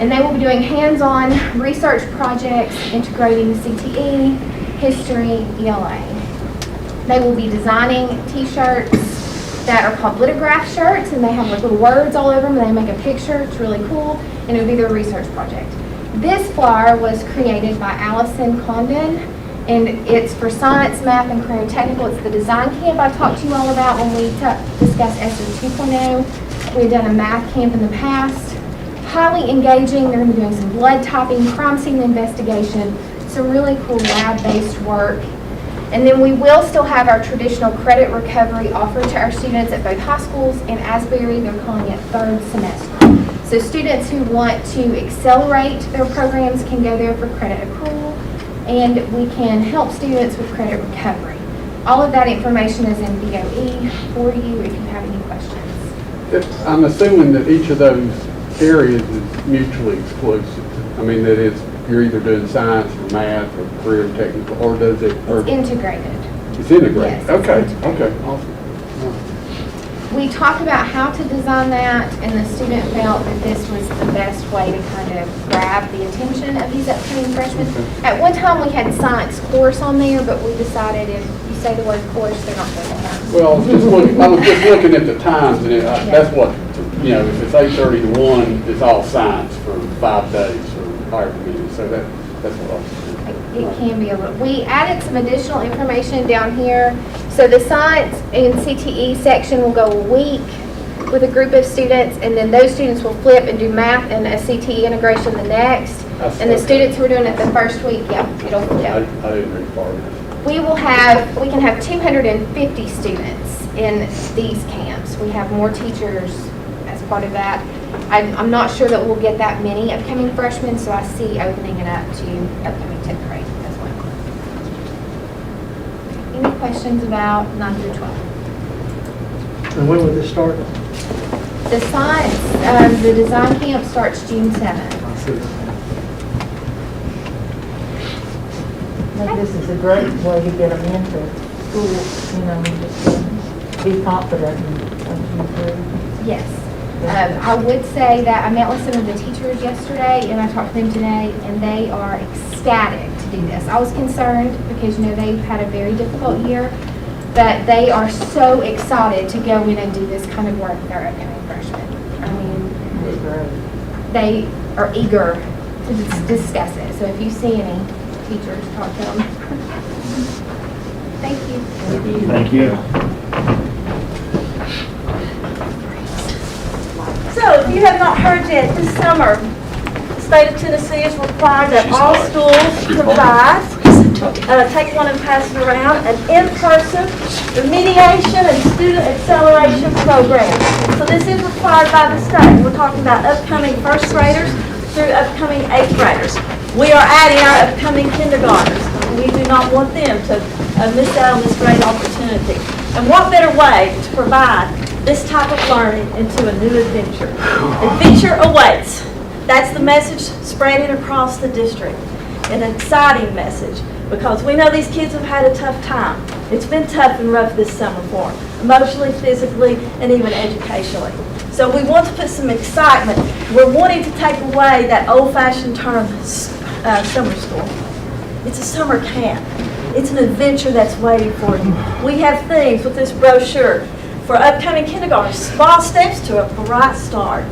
And they will be doing hands-on research projects integrating CTE, history, ELA. They will be designing t-shirts that are called lithograph shirts, and they have like little words all over them, and they make a picture. It's really cool, and it will be their research project. This flyer was created by Allison Condon, and it's for science, math, and career technical. It's the design camp I talked to you all about when we discussed ESSER 2.0. We've done a math camp in the past. Highly engaging. They're going to be doing some blood typing, crime scene investigation, some really cool lab-based work. And then we will still have our traditional credit recovery offered to our students at both high schools. In Asbury, they're calling it third semester. So students who want to accelerate their programs can go there for credit accrual, and we can help students with credit recovery. All of that information is in BOE for you if you have any questions. I'm assuming that each of those areas is mutually exclusive. I mean, that it's, you're either doing science or math or career and technical, or does it? Or It's integrated. it's integrated? Yes, it's Okay, integrated. okay, awesome. We talked about how to design that, and the student felt that this was the best way to kind of grab the attention of these upcoming freshmen. At one time, we had science course on there, but we decided if you say the word course, they're not going to learn. Well, I was just looking at the times, and that's what, you know, if it's 8:30 to 1, it's all science for 5 days or however many, so that's what I was thinking. It can be a little, we added some additional information down here. So the science and CTE section will go a week with a group of students, and then those students will flip and do math and a CTE integration the next. And the students who are doing it the first week, yeah, it'll flip. I didn't read far enough. We can have 250 students in these camps. We have more teachers as part of that. I'm not sure that we'll get that many upcoming freshmen, so I see opening it up to upcoming 10th grade as well. Any questions about 9 through 12? And when would this start? The science, the design camp starts June 7th. I think this is a great way to get them into school, you know, just be confident and improve. Yes. I would say that I met with some of the teachers yesterday, and I talked to them today, and they are ecstatic to do this. I was concerned because, you know, they've had a very difficult year, but they are so excited to go in and do this kind of work with our upcoming freshmen. I mean, That's great. they are eager to discuss it. So if you see any teachers, talk to them. Thank you. Thank you. So, if you have not heard yet, this summer, the state of Tennessee is required that all schools provide take one and pass it around, an in-person remediation and student acceleration program. So this is required by the state. We're talking about upcoming first graders through upcoming eighth graders. We are adding our upcoming kindergartners. We do not want them to miss out on this great opportunity. And what better way to provide this type of learning into a new adventure? Adventure awaits. That's the message spreading across the district. An exciting message, because we know these kids have had a tough time. It's been tough and rough this summer for them, emotionally, physically, and even educationally. So we want to put some excitement. We're wanting to take away that old-fashioned term, summer school. It's a summer camp. It's an adventure that's waiting for you. We have themes with this brochure for upcoming kindergarten, small steps to a bright start,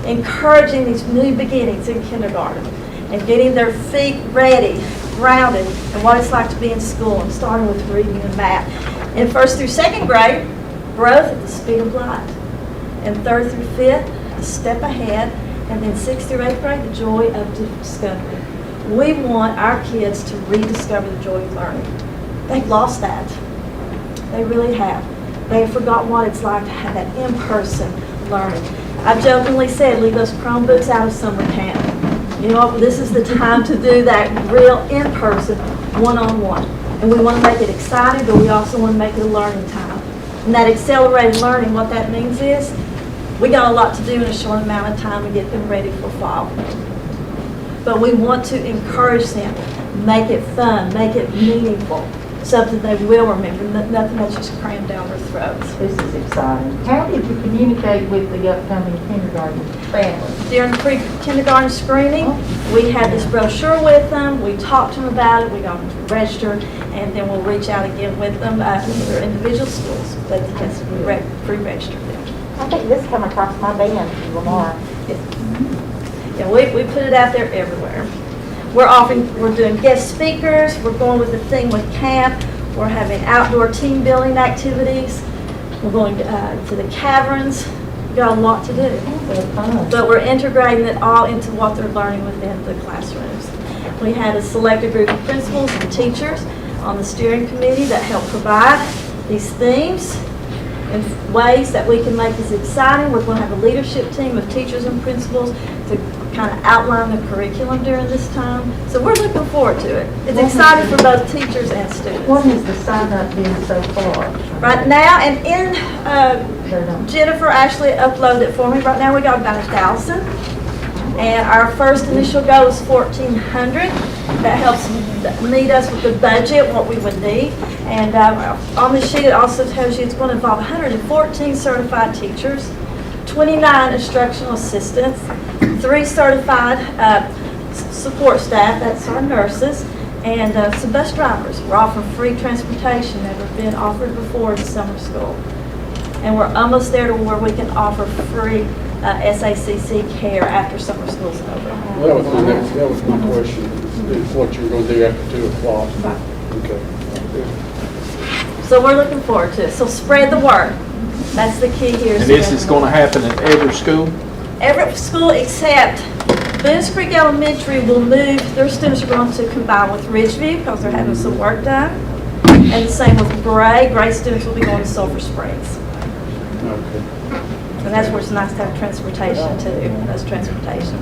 encouraging these new beginnings in kindergarten and getting their feet ready, grounded in what it's like to be in school, and starting with reading and math. In first through second grade, growth at the speed of light. In third through fifth, a step ahead. And then sixth through eighth grade, the joy of discovery. We want our kids to rediscover the joy of learning. They've lost that. They really have. They have forgotten what it's like to have that in-person learning. I've jokingly said, leave those Chromebooks out of summer camp. You know, this is the time to do that real in-person, one-on-one. And we want to make it exciting, but we also want to make it a learning time. And that accelerated learning, what that means is, we got a lot to do in a short amount of time to get them ready for fall. But we want to encourage them, make it fun, make it meaningful, something they will remember, nothing that's just crammed down their throats. This is exciting. How did you communicate with the upcoming kindergarten families? During the pre-kindergarten screening, we had this brochure with them, we talked to them about it, we got them to register, and then we'll reach out again with them to their individual schools, but yes, we pre-registered them. I think this come across my band, Lamar. Yeah, we put it out there everywhere. We're doing guest speakers, we're going with the theme with camp, we're having outdoor team building activities, we're going to the caverns. We've got a lot to do. But we're integrating it all into what they're learning within the classrooms. We had a selected group of principals and teachers on the steering committee that helped provide these themes in ways that we can make this exciting. We're going to have a leadership team of teachers and principals to kind of outline the curriculum during this time. So we're looking forward to it. It's exciting for both teachers and students. What has the sign-up been so far? Right now, and in Jennifer actually uploaded it for me. Right now we got about 1,000. And our first initial goal is 1,400. That helps meet us with the budget, what we would need. And on the sheet, it also tells you it's going to involve 114 certified teachers, 29 instructional assistants, 3 certified support staff, that's our nurses, and some bus drivers. We're offering free transportation, never been offered before in summer school. And we're almost there to where we can offer free SACC care after summer school's over. That was my question, is what you're going to do after 2 o'clock. Okay. So we're looking forward to it. So spread the word. That's the key here. And this is going to happen at every school? Every school except Boones Creek Elementary will move, their students are going to combine with Ridgeview because they're having some work done. And the same with Gray. Gray students will be going to Sulphur Springs. Okay. And that's where it's nice to have transportation too. That's transportation.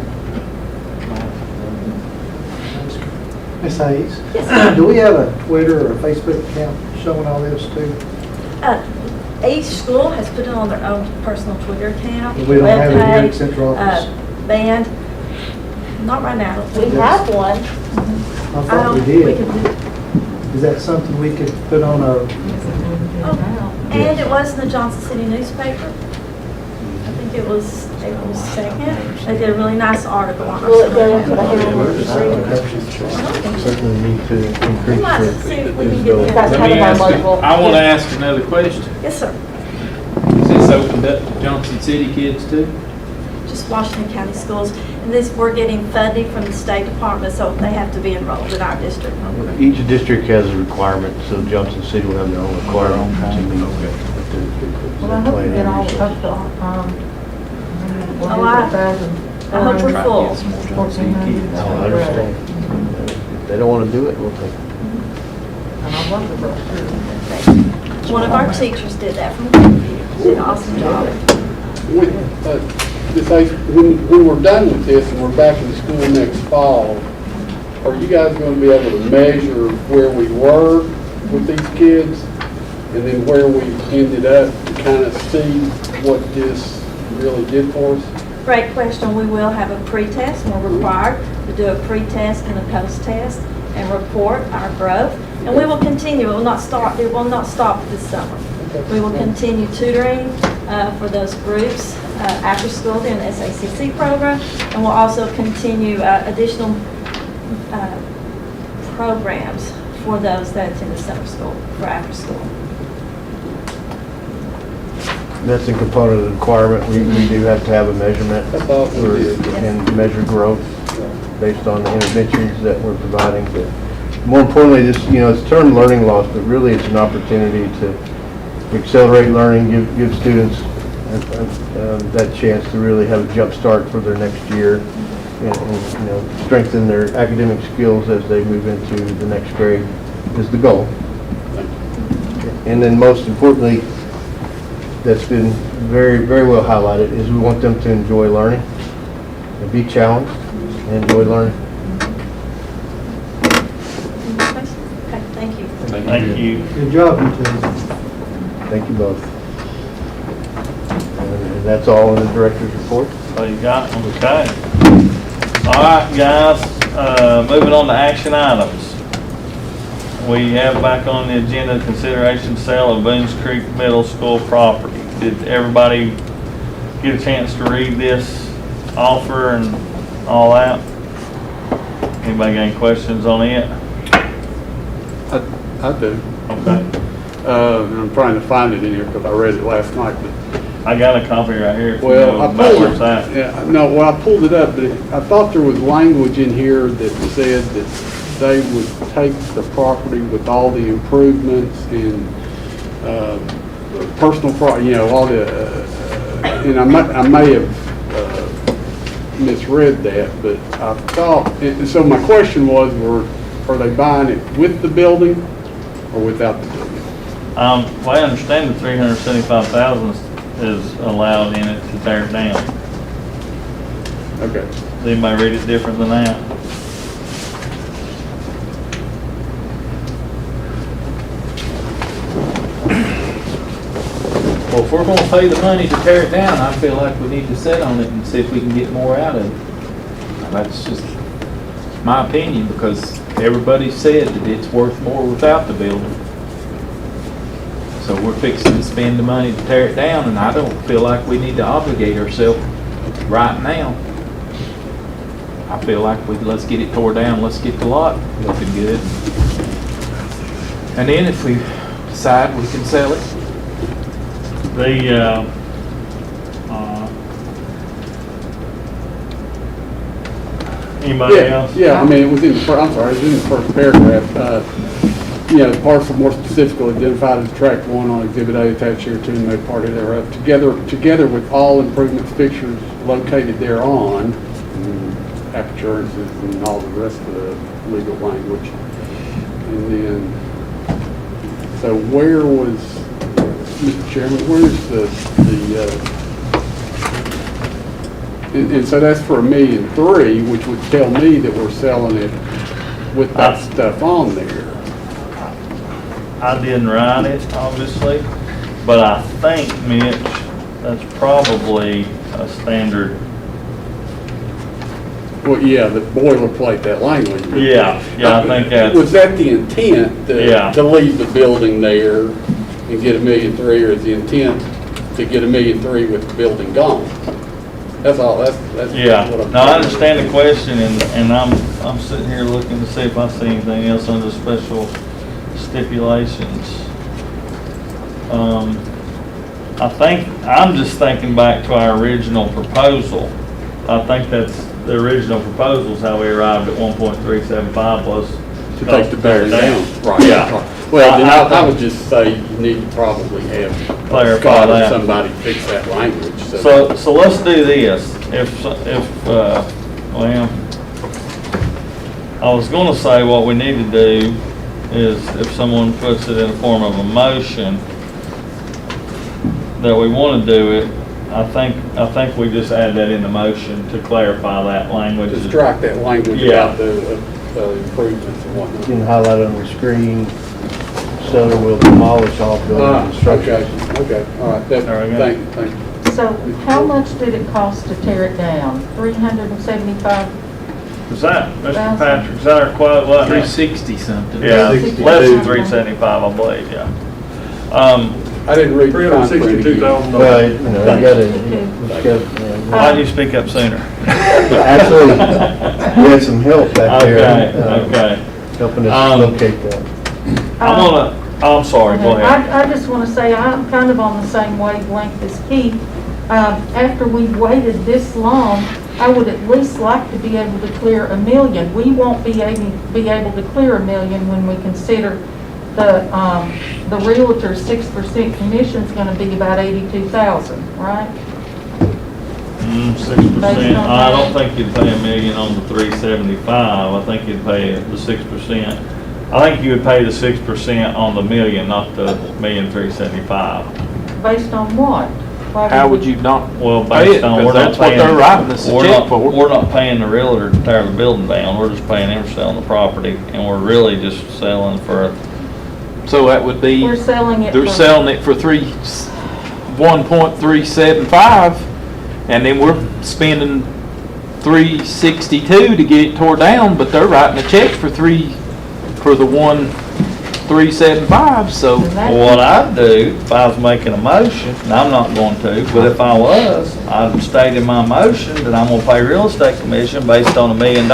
Ms. Hayes? Yes. Do we have a Twitter or a Facebook account showing all this too? Each school has put it on their own personal Twitter account. We don't have it here at webpage, Central Office? Band. Not right now. We have one. I thought we did. Is that something we could put on a, And it was in the Johnson City newspaper. I think it was April 2nd. They did a really nice article on it. Will it go into the Heritage? Certainly need to We increase might see if we can get That's Let kind me of our ask you, local. I want to ask another question. Yes, sir. Is this opened up to Johnson City kids too? Just Washington County schools. And this, we're getting funding from the State Department, so they have to be enrolled in our district. Each district has a requirement, so Johnson City will have their own requirement to meet. Well, I hope you get all up to, I hope we're full. 1,400. I understand. If they don't want to do it, we'll take it. and I love the brochure. One of our teachers did that from Greenview. Did an awesome job. When we're done with this and we're back in school next fall, are you guys going to be able to measure where we were with these kids and then where we ended up to kind of see what this really did for us? Great question. We will have a pre-test, and we're required to do a pre-test and a post-test and report our growth. And we will continue. It will not stop this summer. We will continue tutoring for those groups after school during the SACC program, and we'll also continue additional programs for those that attend the summer school for after school. That's a component of the requirement. We do have to have a measurement and measure growth based on the interventions that we're providing. But more importantly, this, it's termed learning loss, but really it's an opportunity to accelerate learning, give students that chance to really have a jump start for their next year and strengthen their academic skills as they move into the next grade is the goal. And then most importantly, that's been very, very well highlighted, is we want them to enjoy learning and be challenged and enjoy learning. Okay, thank you. Thank you. Good job, you two. Thank you both. And that's all in the director's report. So you got, okay. All right, guys, moving on to action items. We have back on the agenda consideration sale of Boones Creek Middle School property. Did everybody get a chance to read this offer and all that? Anybody got any questions on it? I do. Okay. And I'm trying to find it in here because I read it last night. But I got a copy right here. If you well, know I about pulled where it's at. I pulled it up, but I thought there was language in here that said that they would take the property with all the improvements and personal, all the, and I may have misread that, but I thought, and so my question was, are they buying it with the building or without the building? Well, I understand the $375,000 is allowed in it to tear it down. Okay. Does anybody read it different than that? Well, if we're gonna pay the money to tear it down, I feel like we need to sit on it and see if we can get more out of it. That's just my opinion, because everybody said that it's worth more without the building. So we're fixing to spend the money to tear it down, and I don't feel like we need to obligate ourselves right now. I feel like let's get it tore down, let's get the lot looking good. And then if we decide we can sell it, Anybody else? Yeah, I mean, it was in the first paragraph. The parcel more specifically identified as tract 1 on Exhibit A attached here to and made part of thereof, together with all improvements fixtures located thereon, apertures and all the rest of the legal language. And then, so where was, Mr. Chairman, where's and so that's for $1.3 million, which would tell me that we're selling it with that stuff on there. I didn't write it, obviously, but I think, Mitch, that's probably a standard. Well, yeah, the boilerplate, that language. Yeah, I think that's. Was that the intent, to leave the building there and get $1.3 million, or is the intent to get $1.3 million with the building gone? That's all, that's Yeah, what I'm no, I understand the question, and I'm sitting here looking to see if I see anything else under special stipulations. I'm just thinking back to our original proposal. I think that's the original proposal is how we arrived at 1.375 plus. To take the barrier down. Right. Yeah. Well, then I would just say you need to probably have Clarify Scott or that. somebody fix that language. So let's do this. Well, I was gonna say what we need to do is if someone puts it in the form of a motion that we want to do it, I think we just add that in the motion to clarify that language. To strike that language Yeah. about the improvements and You whatnot. can highlight on the screen, Southern will demolish all buildings and structures. Okay, all right, that, There we go. thank you. So how much did it cost to tear it down? 375? Is that, Mr. Patrick, is that our quote, wasn't it? 360 something. Yeah, 362. less than 375, I believe, yeah. I didn't read the fine print again. Well, you know, you gotta, Why didn't you speak up sooner? actually, we had some help back there. Okay. Helping us locate that. I'm sorry, go ahead. I just want to say, I'm kind of on the same wavelength as Keith. After we've waited this long, I would at least like to be able to clear $1 million. We won't be able to clear $1 million when we consider the realtor's 6% commission is going to be about $82,000, right? 6%, I don't think you'd pay $1 million on the 375, I think you'd pay the 6%. I think you would pay the 6% on the million, not the $1,375,000. Based on what? How would you not Well, pay it? based on, 'Cause we're not that's what paying. they're writing us a we're check not- for. We're not paying the realtor to tear the building down, we're just paying him for selling the property, and we're really just selling for, So that would be, We're selling it they're for- selling it for 1.375, and then we're spending 362 to get it tore down, but they're writing a check for the 1.375, so. what I'd do, if I was making a motion, and I'm not going to, but if I was, I'd state in my motion that I'm gonna pay real estate commission based on $1 million,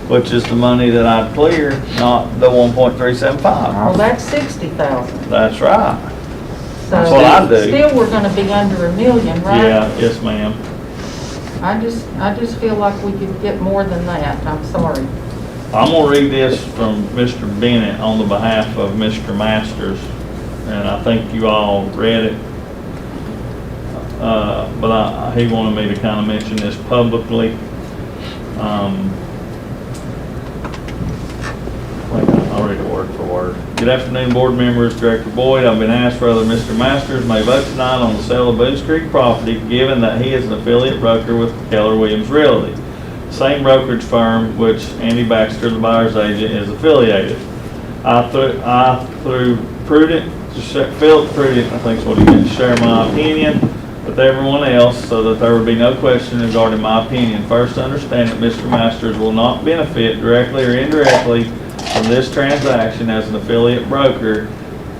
which is the money that I'd clear, not the 1.375. Well, that's 60,000. That's right. So That's what I do. Still, we're gonna be under $1 million, right? Yeah, yes, ma'am. I just feel like we could get more than that, I'm sorry. I'm gonna read this from Mr. Bennett on the behalf of Mr. Masters, and I think you all read it. But he wanted me to kind of mention this publicly. I'll read it word for word. Good afternoon, board members, Director Boyd. I've been asked whether Mr. Masters may vote tonight on the sale of Boones Creek property, given that he is an affiliate broker with Keller Williams Realty, same brokerage firm which Andy Baxter, the buyer's agent, is affiliated. I felt prudent, I think is what he meant, to share my opinion with everyone else so that there would be no question regarding my opinion. First, understand that Mr. Masters will not benefit directly or indirectly from this transaction as an affiliate broker.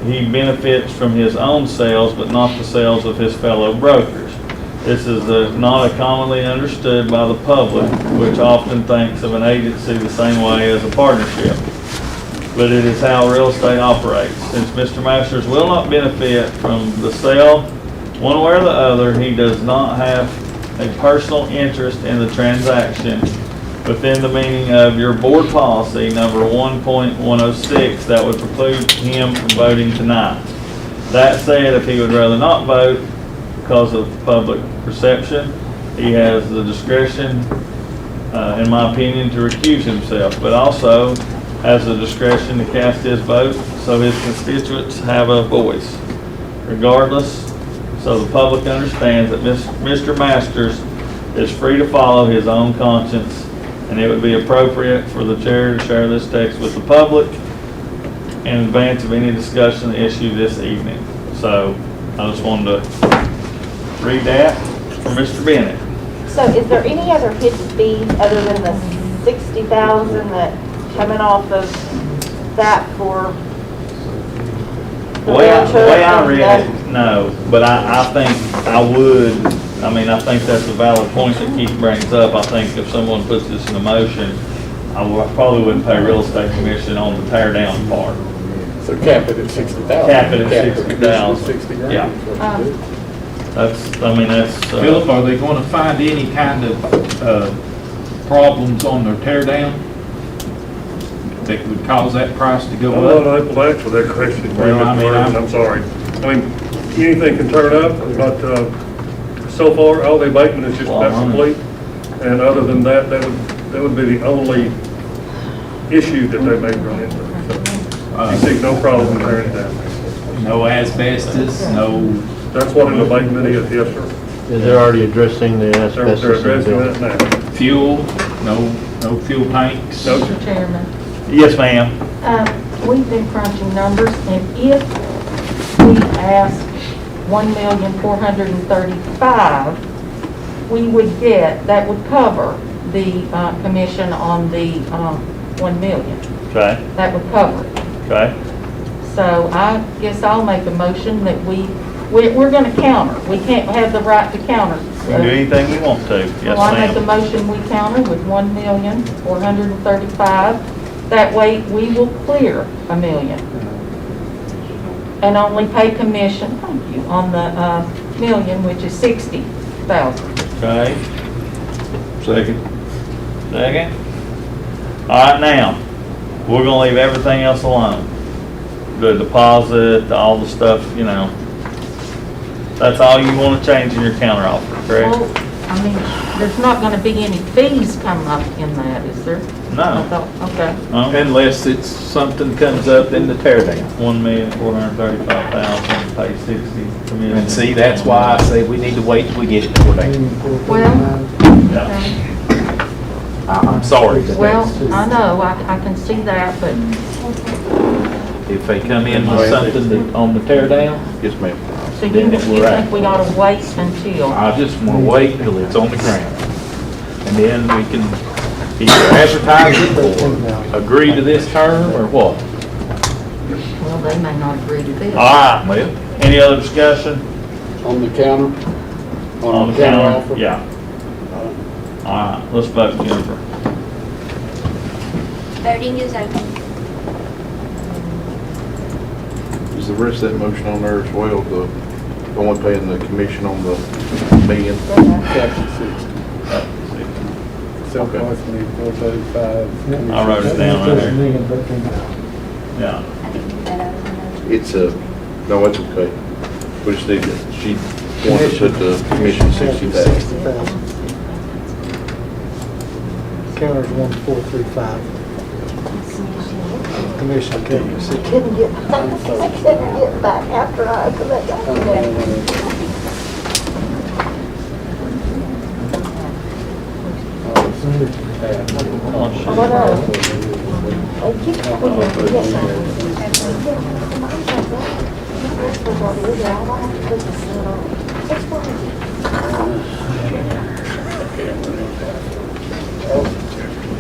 He benefits from his own sales, but not the sales of his fellow brokers. This is not commonly understood by the public, which often thinks of an agency the same way as a partnership. But it is how real estate operates. Since Mr. Masters will not benefit from the sale one way or the other, he does not have a personal interest in the transaction within the meaning of your board policy number 1.106 that would preclude him from voting tonight. That said, if he would rather not vote because of public perception, he has the discretion, in my opinion, to recuse himself, but also has the discretion to cast his vote so his constituents have a voice. Regardless, so the public understands that Mr. Masters is free to follow his own conscience, and it would be appropriate for the chair to share this text with the public in advance of any discussion of the issue this evening. So I just wanted to read that from Mr. Bennett. So is there any other hidden fees other than the 60,000 that coming off of that for The way I read it, no, but I think I think that's a valid point that Keith brings up. I think if someone puts this in a motion, I probably wouldn't pay real estate commission on the tear down part. So cap it at 60,000. Cap it at 60,000. 60 grand. Yeah. That's. Philip, are they going to find any kind of problems on their tear down that would cause that price to go I'm up? not able to answer that question. Well, I mean, I'm sorry. I mean, anything can turn up, but so far, all the abatement is just about complete. And other than that, that would be the only issue that they may run into. So, You see no problem in tearing it down. No asbestos, no, That's what an abatement is, yes, sir. Yeah, they're already addressing the They're asbestos. in the addressing building. that now. fuel, no fuel tanks. No, Mr. Chairman, Yes, ma'am. we've been crunching numbers, and if we ask 1,435,000, we would get, that would cover the commission on the 1 million. Okay, That would cover it. okay. So I guess I'll make a motion that we're going to counter. We can't have the right to counter. We can do anything we want to. Yes, Well, I make a ma'am. motion, we counter with 1,435,000. That way, we will clear $1 million. And only pay commission, thank you, on the million, which is 60,000. Okay, Second. second. All right, now, we're gonna leave everything else alone. The deposit, all the stuff, you know. That's all you wanna change in your counter offer, correct? Well, I mean, there's not going to be any fees come up in that, is there? I No. thought, okay. Unless it's, something comes up in the tear down. 1,435,000, pay 60 commission. And see, that's why I say we need to wait till we get it tore down. Well, Yeah. I'm sorry. but well, that's- I know, I can see that, but If they come in with something on the tear down, Yes, ma'am. so you think we ought to wait until? I just want to wait till it's on the ground. And then we can either advertise it or agree to this term or what. Well, they may not agree to this. All right, Well, any other discussion? On the counter? On the counter? Yeah. All right, let's vote, Jennifer. Voting is open. Is the rest of that motion on there as well, the only paying the commission on the million? Chapter 60. So Okay. cost me 435. I wrote it down right there. I Yeah. didn't do that over. It's no, it's okay. We just need, she wants to put the commission 60,000. 60,000. Counter's 1,435. Commission counter 60. Couldn't get back after I opened that document.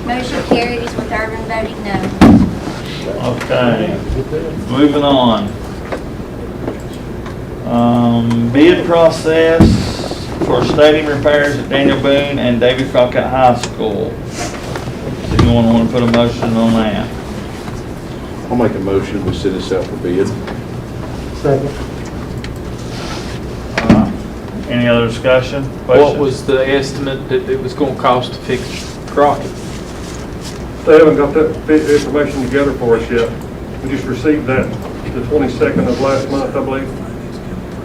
Motion carries with Urban voting no. Okay, moving on. Bid process for stadium repairs at Daniel Boone and David Crockett High School. Does anyone want to put a motion on that? I'll make a motion, we send this out for bid. Second. Any other discussion? what Questions? was the estimate that it was going to cost to fix Crockett? They haven't got that information together for us yet. We just received that the 22nd of last month, I believe.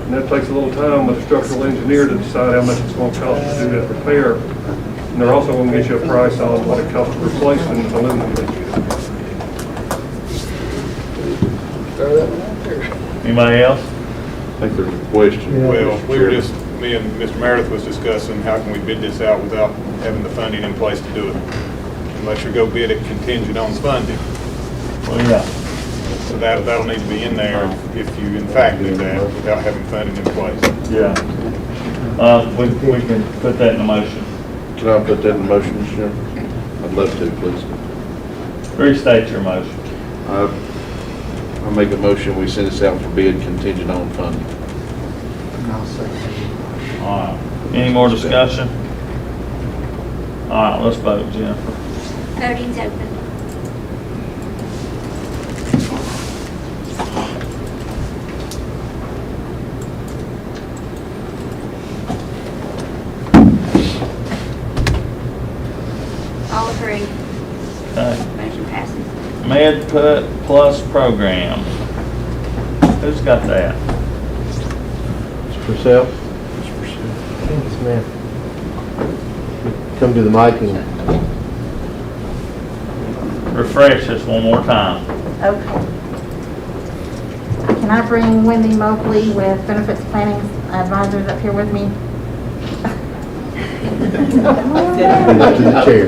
And that takes a little time with the structural engineer to decide how much it's going to cost to do that repair. And they're also going to get you a price on what it costs to replace the aluminum leak. Throw that one out there. Anybody else? I think there's a question. Well, we were just, me and Mr. Meredith was discussing how can we bid this out without having the funding in place to do it? Unless you go bid it contingent on funding. Well, yeah. So that'll need to be in there if you in fact do that without having funding in place. Yeah. We can put that in the motion. Can I put that in the motion, Mr. Chairman? I'd love to, please. Restate your motion. I make a motion, we send this out for bid contingent on funding. And I'll second. All right. Any more discussion? All right, let's vote, Jennifer. Voting's open. All agree. Okay. Motion passes. Med Plus program. Who's got that? Mr. Purcell? Yes, ma'am. Come to the mic and Refresh this one more time. Okay. Can I bring Wendy Mobley with Benefits Planning Advisors up here with me? Bring it to the chair.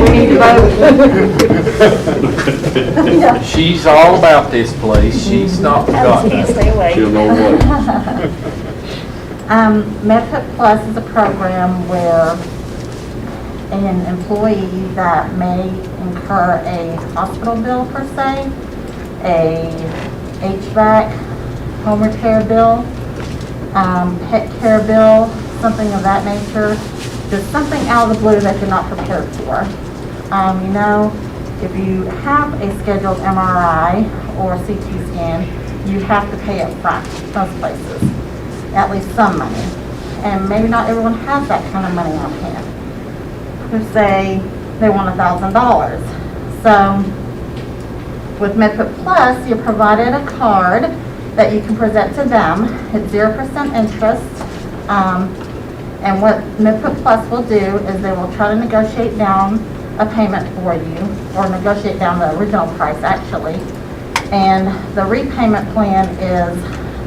We need to vote. She's all about this place. She's not forgotten. Can't stay away. She'll know what. MedPIP Plus is a program where an employee that may incur a hospital bill per se, a HVAC, home repair bill, pet care bill, something of that nature, just something out of the blue that you're not prepared for. You know, if you have a scheduled MRI or CT scan, you have to pay up front, most places, at least some money. And maybe not everyone has that kind of money on hand. Who say they want $1,000. So with MedPIP Plus, you're provided a card that you can present to them. It's 0% interest. And what MedPIP Plus will do is they will try to negotiate down a payment for you, or negotiate down the original price actually. And the repayment plan is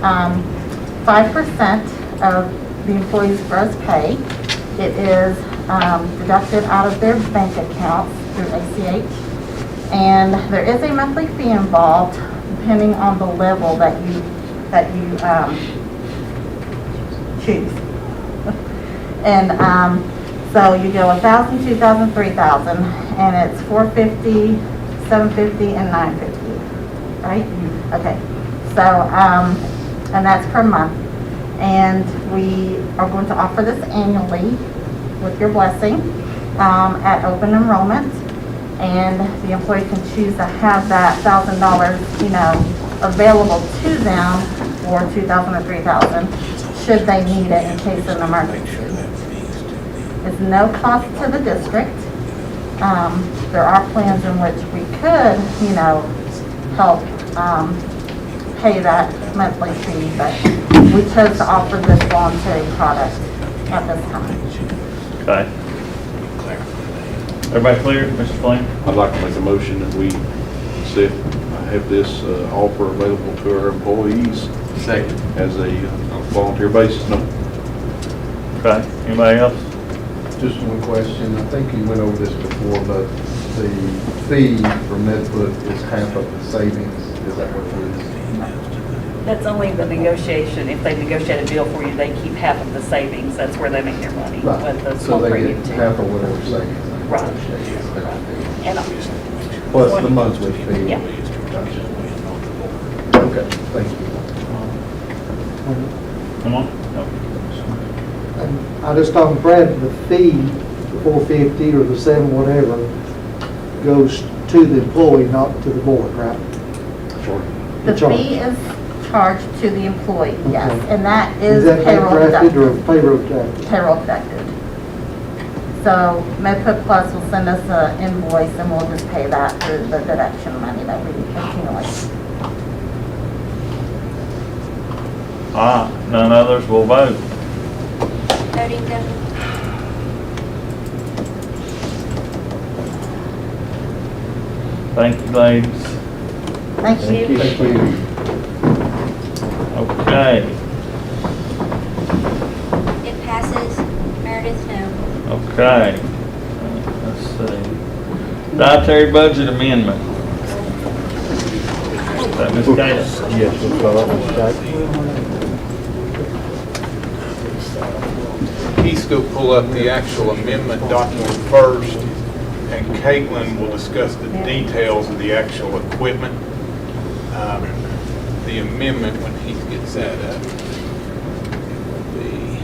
5% of the employee's gross pay. It is deducted out of their bank accounts through ACH. And there is a monthly fee involved depending on the level that you choose. And so you go 1,000, 2,000, 3,000, and it's 450, 750, and 950, right? Okay. So, and that's per month. And we are going to offer this annually with your blessing at open enrollment. And the employee can choose to have that $1,000, you know, available to them for 2,000 or 3,000 should they need it in case of an emergency. It's no cost to the district. There are plans in which we could, you know, help pay that monthly fee, but we chose to offer this voluntary product at this time. Okay. Everybody clear, Mr. Flynn? I'd like to make a motion that we have this offer available to our employees. Second. As a volunteer basis. No. Okay, anybody else? Just one question. I think you went over this before, but the fee for MedPIP is half of the savings. Is that what it is? That's only the negotiation. If they negotiate a deal for you, they keep half of the savings. That's where they make their money. Right. With the So small they premium get too. half of whatever savings. Right. And Plus the monthly fee. Yeah. Gotcha. Okay, thank you. Come on. I just talking, Brad, the fee, the 450 or the 7 whatever, goes to the employee, not to the board, right? Sure. The charge. fee is charged to the employee, yes, Okay. and that is that payroll contracted or deducted. payroll deducted? Payroll deducted. So MedPIP Plus will send us an invoice and we'll just pay that through the deduction money that we accumulate. None others will vote. Voting done. Thank you, ladies. Thank you. Thank you. Okay, It passes. Meredith, no. okay. Let's see. Dietary budget amendment. Is that Ms. Gates? Yes, we'll call it Ms. Gates. He's going to pull up the actual amendment document first, and Caitlin will discuss the details of the actual equipment. The amendment, when he gets that up, will be,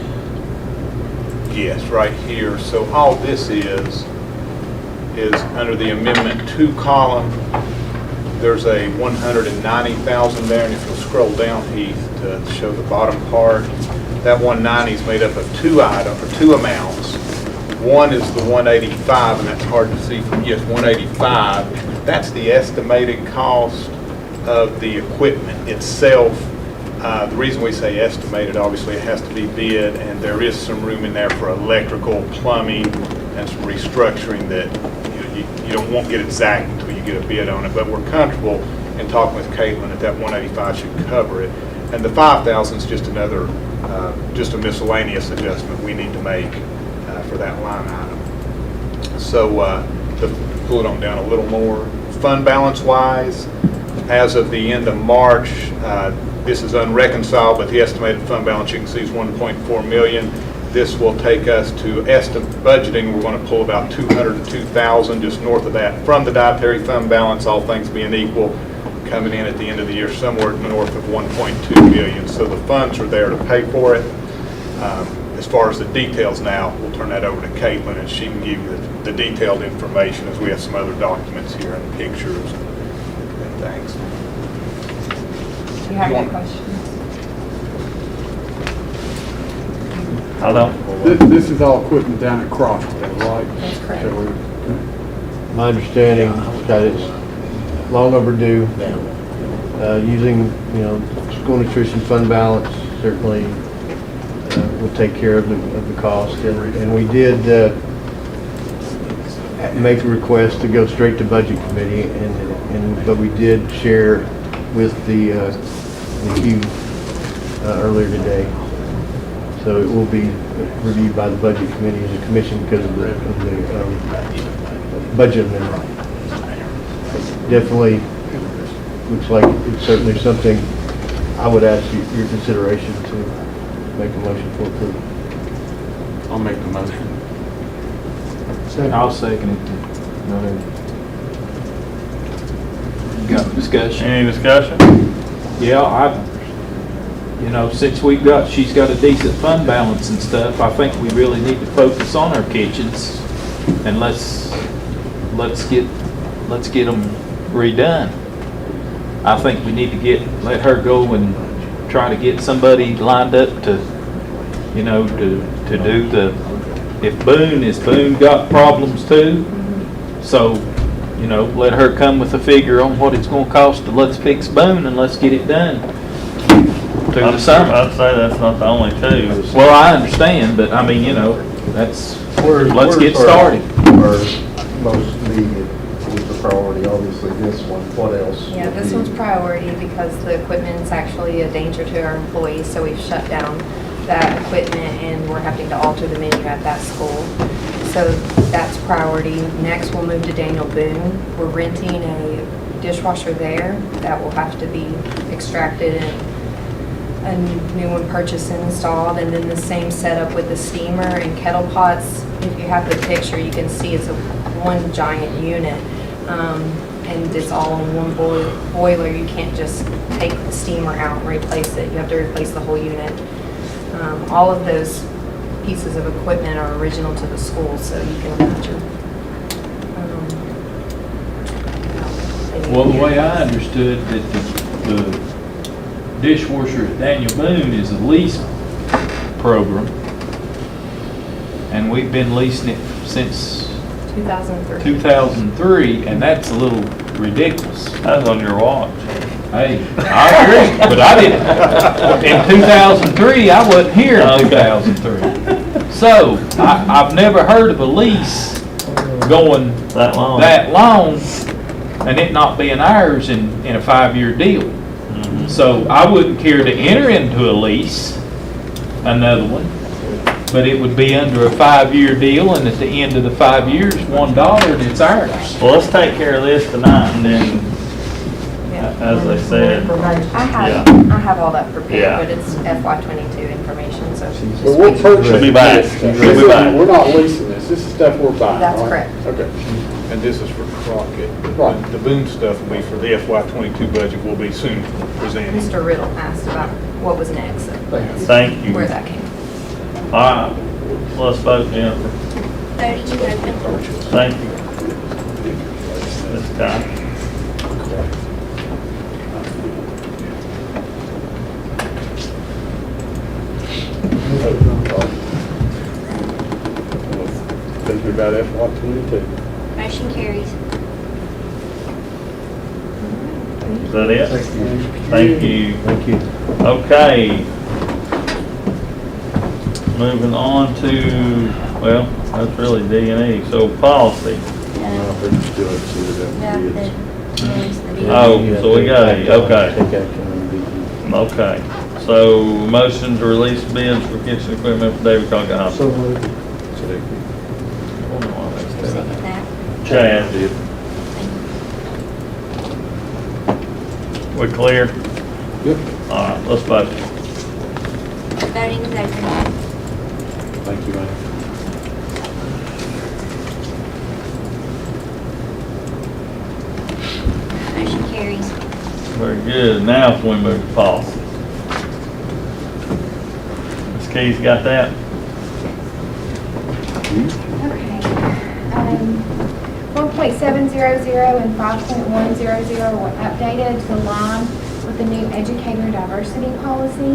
yes, right here. So all this is under the Amendment 2 column. There's a $190,000 there, and if you'll scroll down, Heath, to show the bottom part, that 190 is made up of two amounts. One is the 185, and that's hard to see from, yes, 185. That's the estimated cost of the equipment itself. The reason we say estimated, obviously, it has to be bid, and there is some room in there for electrical, plumbing, and some restructuring that you won't get exact until you get a bid on it. But we're comfortable and talking with Caitlin that that 185 should cover it. And the 5,000 is just another, just a miscellaneous adjustment we need to make for that line item. So to pull it on down a little more, fund balance wise, as of the end of March, this is unreconciled, but the estimated fund balance you can see is 1.4 million. This will take us to budgeting. We're going to pull about 202,000, just north of that, from the dietary fund balance, all things being equal, coming in at the end of the year somewhere north of 1.2 million. So the funds are there to pay for it. As far as the details now, we'll turn that over to Caitlin, and she can give you the detailed information, as we have some other documents here and pictures and things. Do you have any questions? Hello? This is all equipment down at Crossville, right? That's correct. My understanding, Scott, it's long overdue. Using, school nutrition fund balance certainly will take care of the cost. And we did make a request to go straight to budget committee, but we did share with the Q earlier today. So it will be reviewed by the budget committee and the commission because of the budget amendment. Definitely looks like it's certainly something I would ask your consideration to make a motion for approval. I'll make the motion. I'll second it. Go ahead. You got discussion? Any discussion? Yeah, since she's got a decent fund balance and stuff, I think we really need to focus on our kitchens and let's get them redone. I think we need to let her go and try to get somebody lined up to do if Boone got problems too, so, let her come with a figure on what it's gonna cost to let's fix Boone and let's get it done through the summer. I'd say that's not the only two. Well, I understand, but I mean, let's get started. Where's most needed was the priority, obviously this one, what else? Yeah, would this be- one's priority because the equipment's actually a danger to our employees, so we've shut down that equipment and we're having to alter the menu at that school. So that's priority. Next, we'll move to Daniel Boone. We're renting a dishwasher there that will have to be extracted and a new one purchased and installed, and then the same setup with the steamer and kettle pots. If you have the picture, you can see it's one giant unit, and it's all in one boiler. You can't just take the steamer out and replace it. You have to replace the whole unit. All of those pieces of equipment are original to the school, so you can imagine. Well, the way I understood that the dishwasher at Daniel Boone is a lease program, and we've been leasing it since 2003, and that's a little ridiculous. That's on your watch. Hey, I agree, but I didn't. In 2003, I wasn't here in 2003. So, I've never heard of a lease going That long. and it not being ours in a 5-year deal. So I wouldn't care to enter into a lease, another one, but it would be under a 5-year deal, and at the end of the 5 years, $1 and it's ours. Well, let's take care of this tonight, and then, as they said, I have all that prepared, Yeah. but it's FY22 information, so. But we're purchasing She'll be back. this. She'll be This is- back. We're not leasing this. This is stuff we're buying, That's right? correct. Okay. And this is for Crockett. Right. The Boone stuff will be for the FY22 budget, will be soon presented. Mr. Riddle asked about what was next, and thank you. where that came from. All right, let's vote, Jennifer. 32 open. Thank you. Ms. Scott. Thinking about FY22. Motion carries. Is that it? Thank you. Thank you. Okay. Moving on to, well, that's really D&E, so policy. I think you still have to see that. Oh, so we got it, okay. Take action on BG. Okay, so motion to release bids for kitchen equipment for David County Hospital. Chad. We clear? Yep. All right, let's vote. Voting is open. Thank you, man. Motion carries. Very good. Now if we move to policy. Ms. Keys got that? Okay. 1.700 and 5.100 were updated to align with the new educator diversity policy.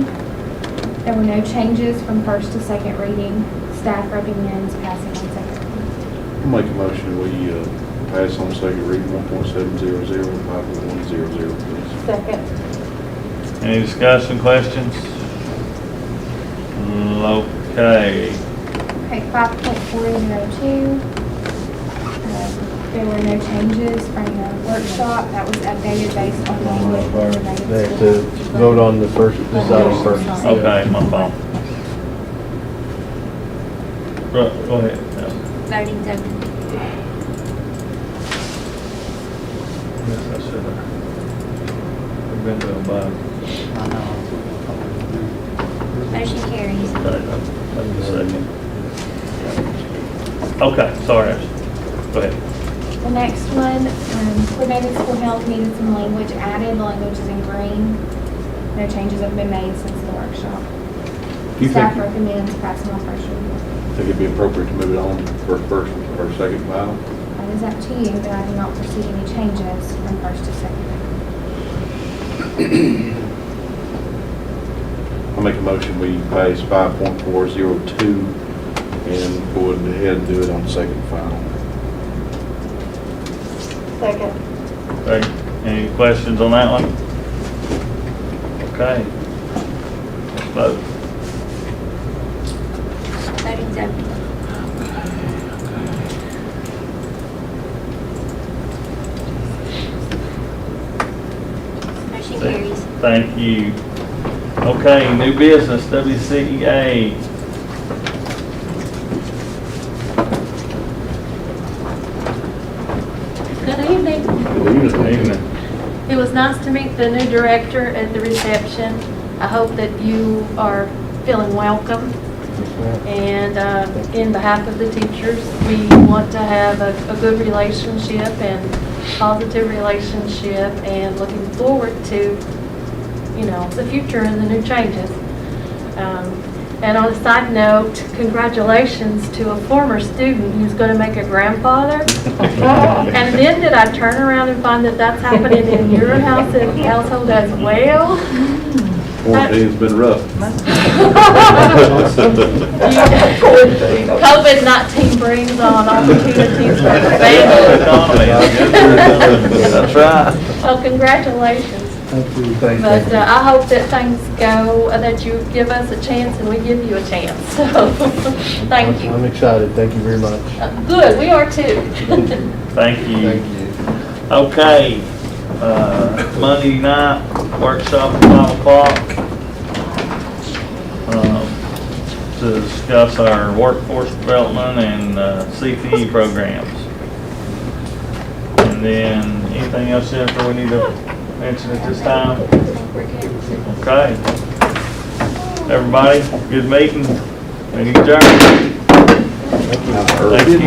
There were no changes from first to second reading. Staff recommends passing on second reading. I'll make a motion, we pass on second reading 1.700 and 5.100, please. Second. Any discussion, questions? Okay. Okay, 5.402. There were no changes from the workshop. That was updated based on language related They have to vote on the first, this item first. Okay, my fault. Go ahead. Voting's open. Yes, I should have. We've been doing both. Motion carries. Wait a second. Okay, sorry. Go ahead. The next one, coordinated school health needed some language added. The language is in green. No changes have been made since the workshop. Do you Staff think, recommends passing on first reading. think it'd be appropriate to move it on for first or second file? That is up to you, but I do not foresee any changes from first to second reading. I'll make a motion, we pass 5.402 and go ahead and do it on second file. Second. Okay. Any questions on that one? Okay. Let's vote. Voting's open. Motion carries. Thank you. Okay, new business, WCEA. Good evening. Good evening. It was nice to meet the new director at the reception. I hope that you are feeling welcome. And in behalf of the teachers, we want to have a good relationship and positive relationship and looking forward to, you know, the future and the new changes. And on a side note, congratulations to a former student who's going to make a grandfather. And then did I turn around and find that that's happening in your household as well? Quarantine's been rough. COVID-19 brings on opportunities for the family. That's right. So congratulations. Thank you. Thank But you. I hope that things go, that you give us a chance and we give you a chance. So, thank you. I'm excited. Thank you very much. Good, we are too. Thank you. Thank you. Okay, Monday night workshop at 5 o'clock to discuss our workforce development and CPE programs. And then anything else, Jennifer, we need to mention at this time? Okay. Everybody, good meeting. Meeting adjourned. Thank you.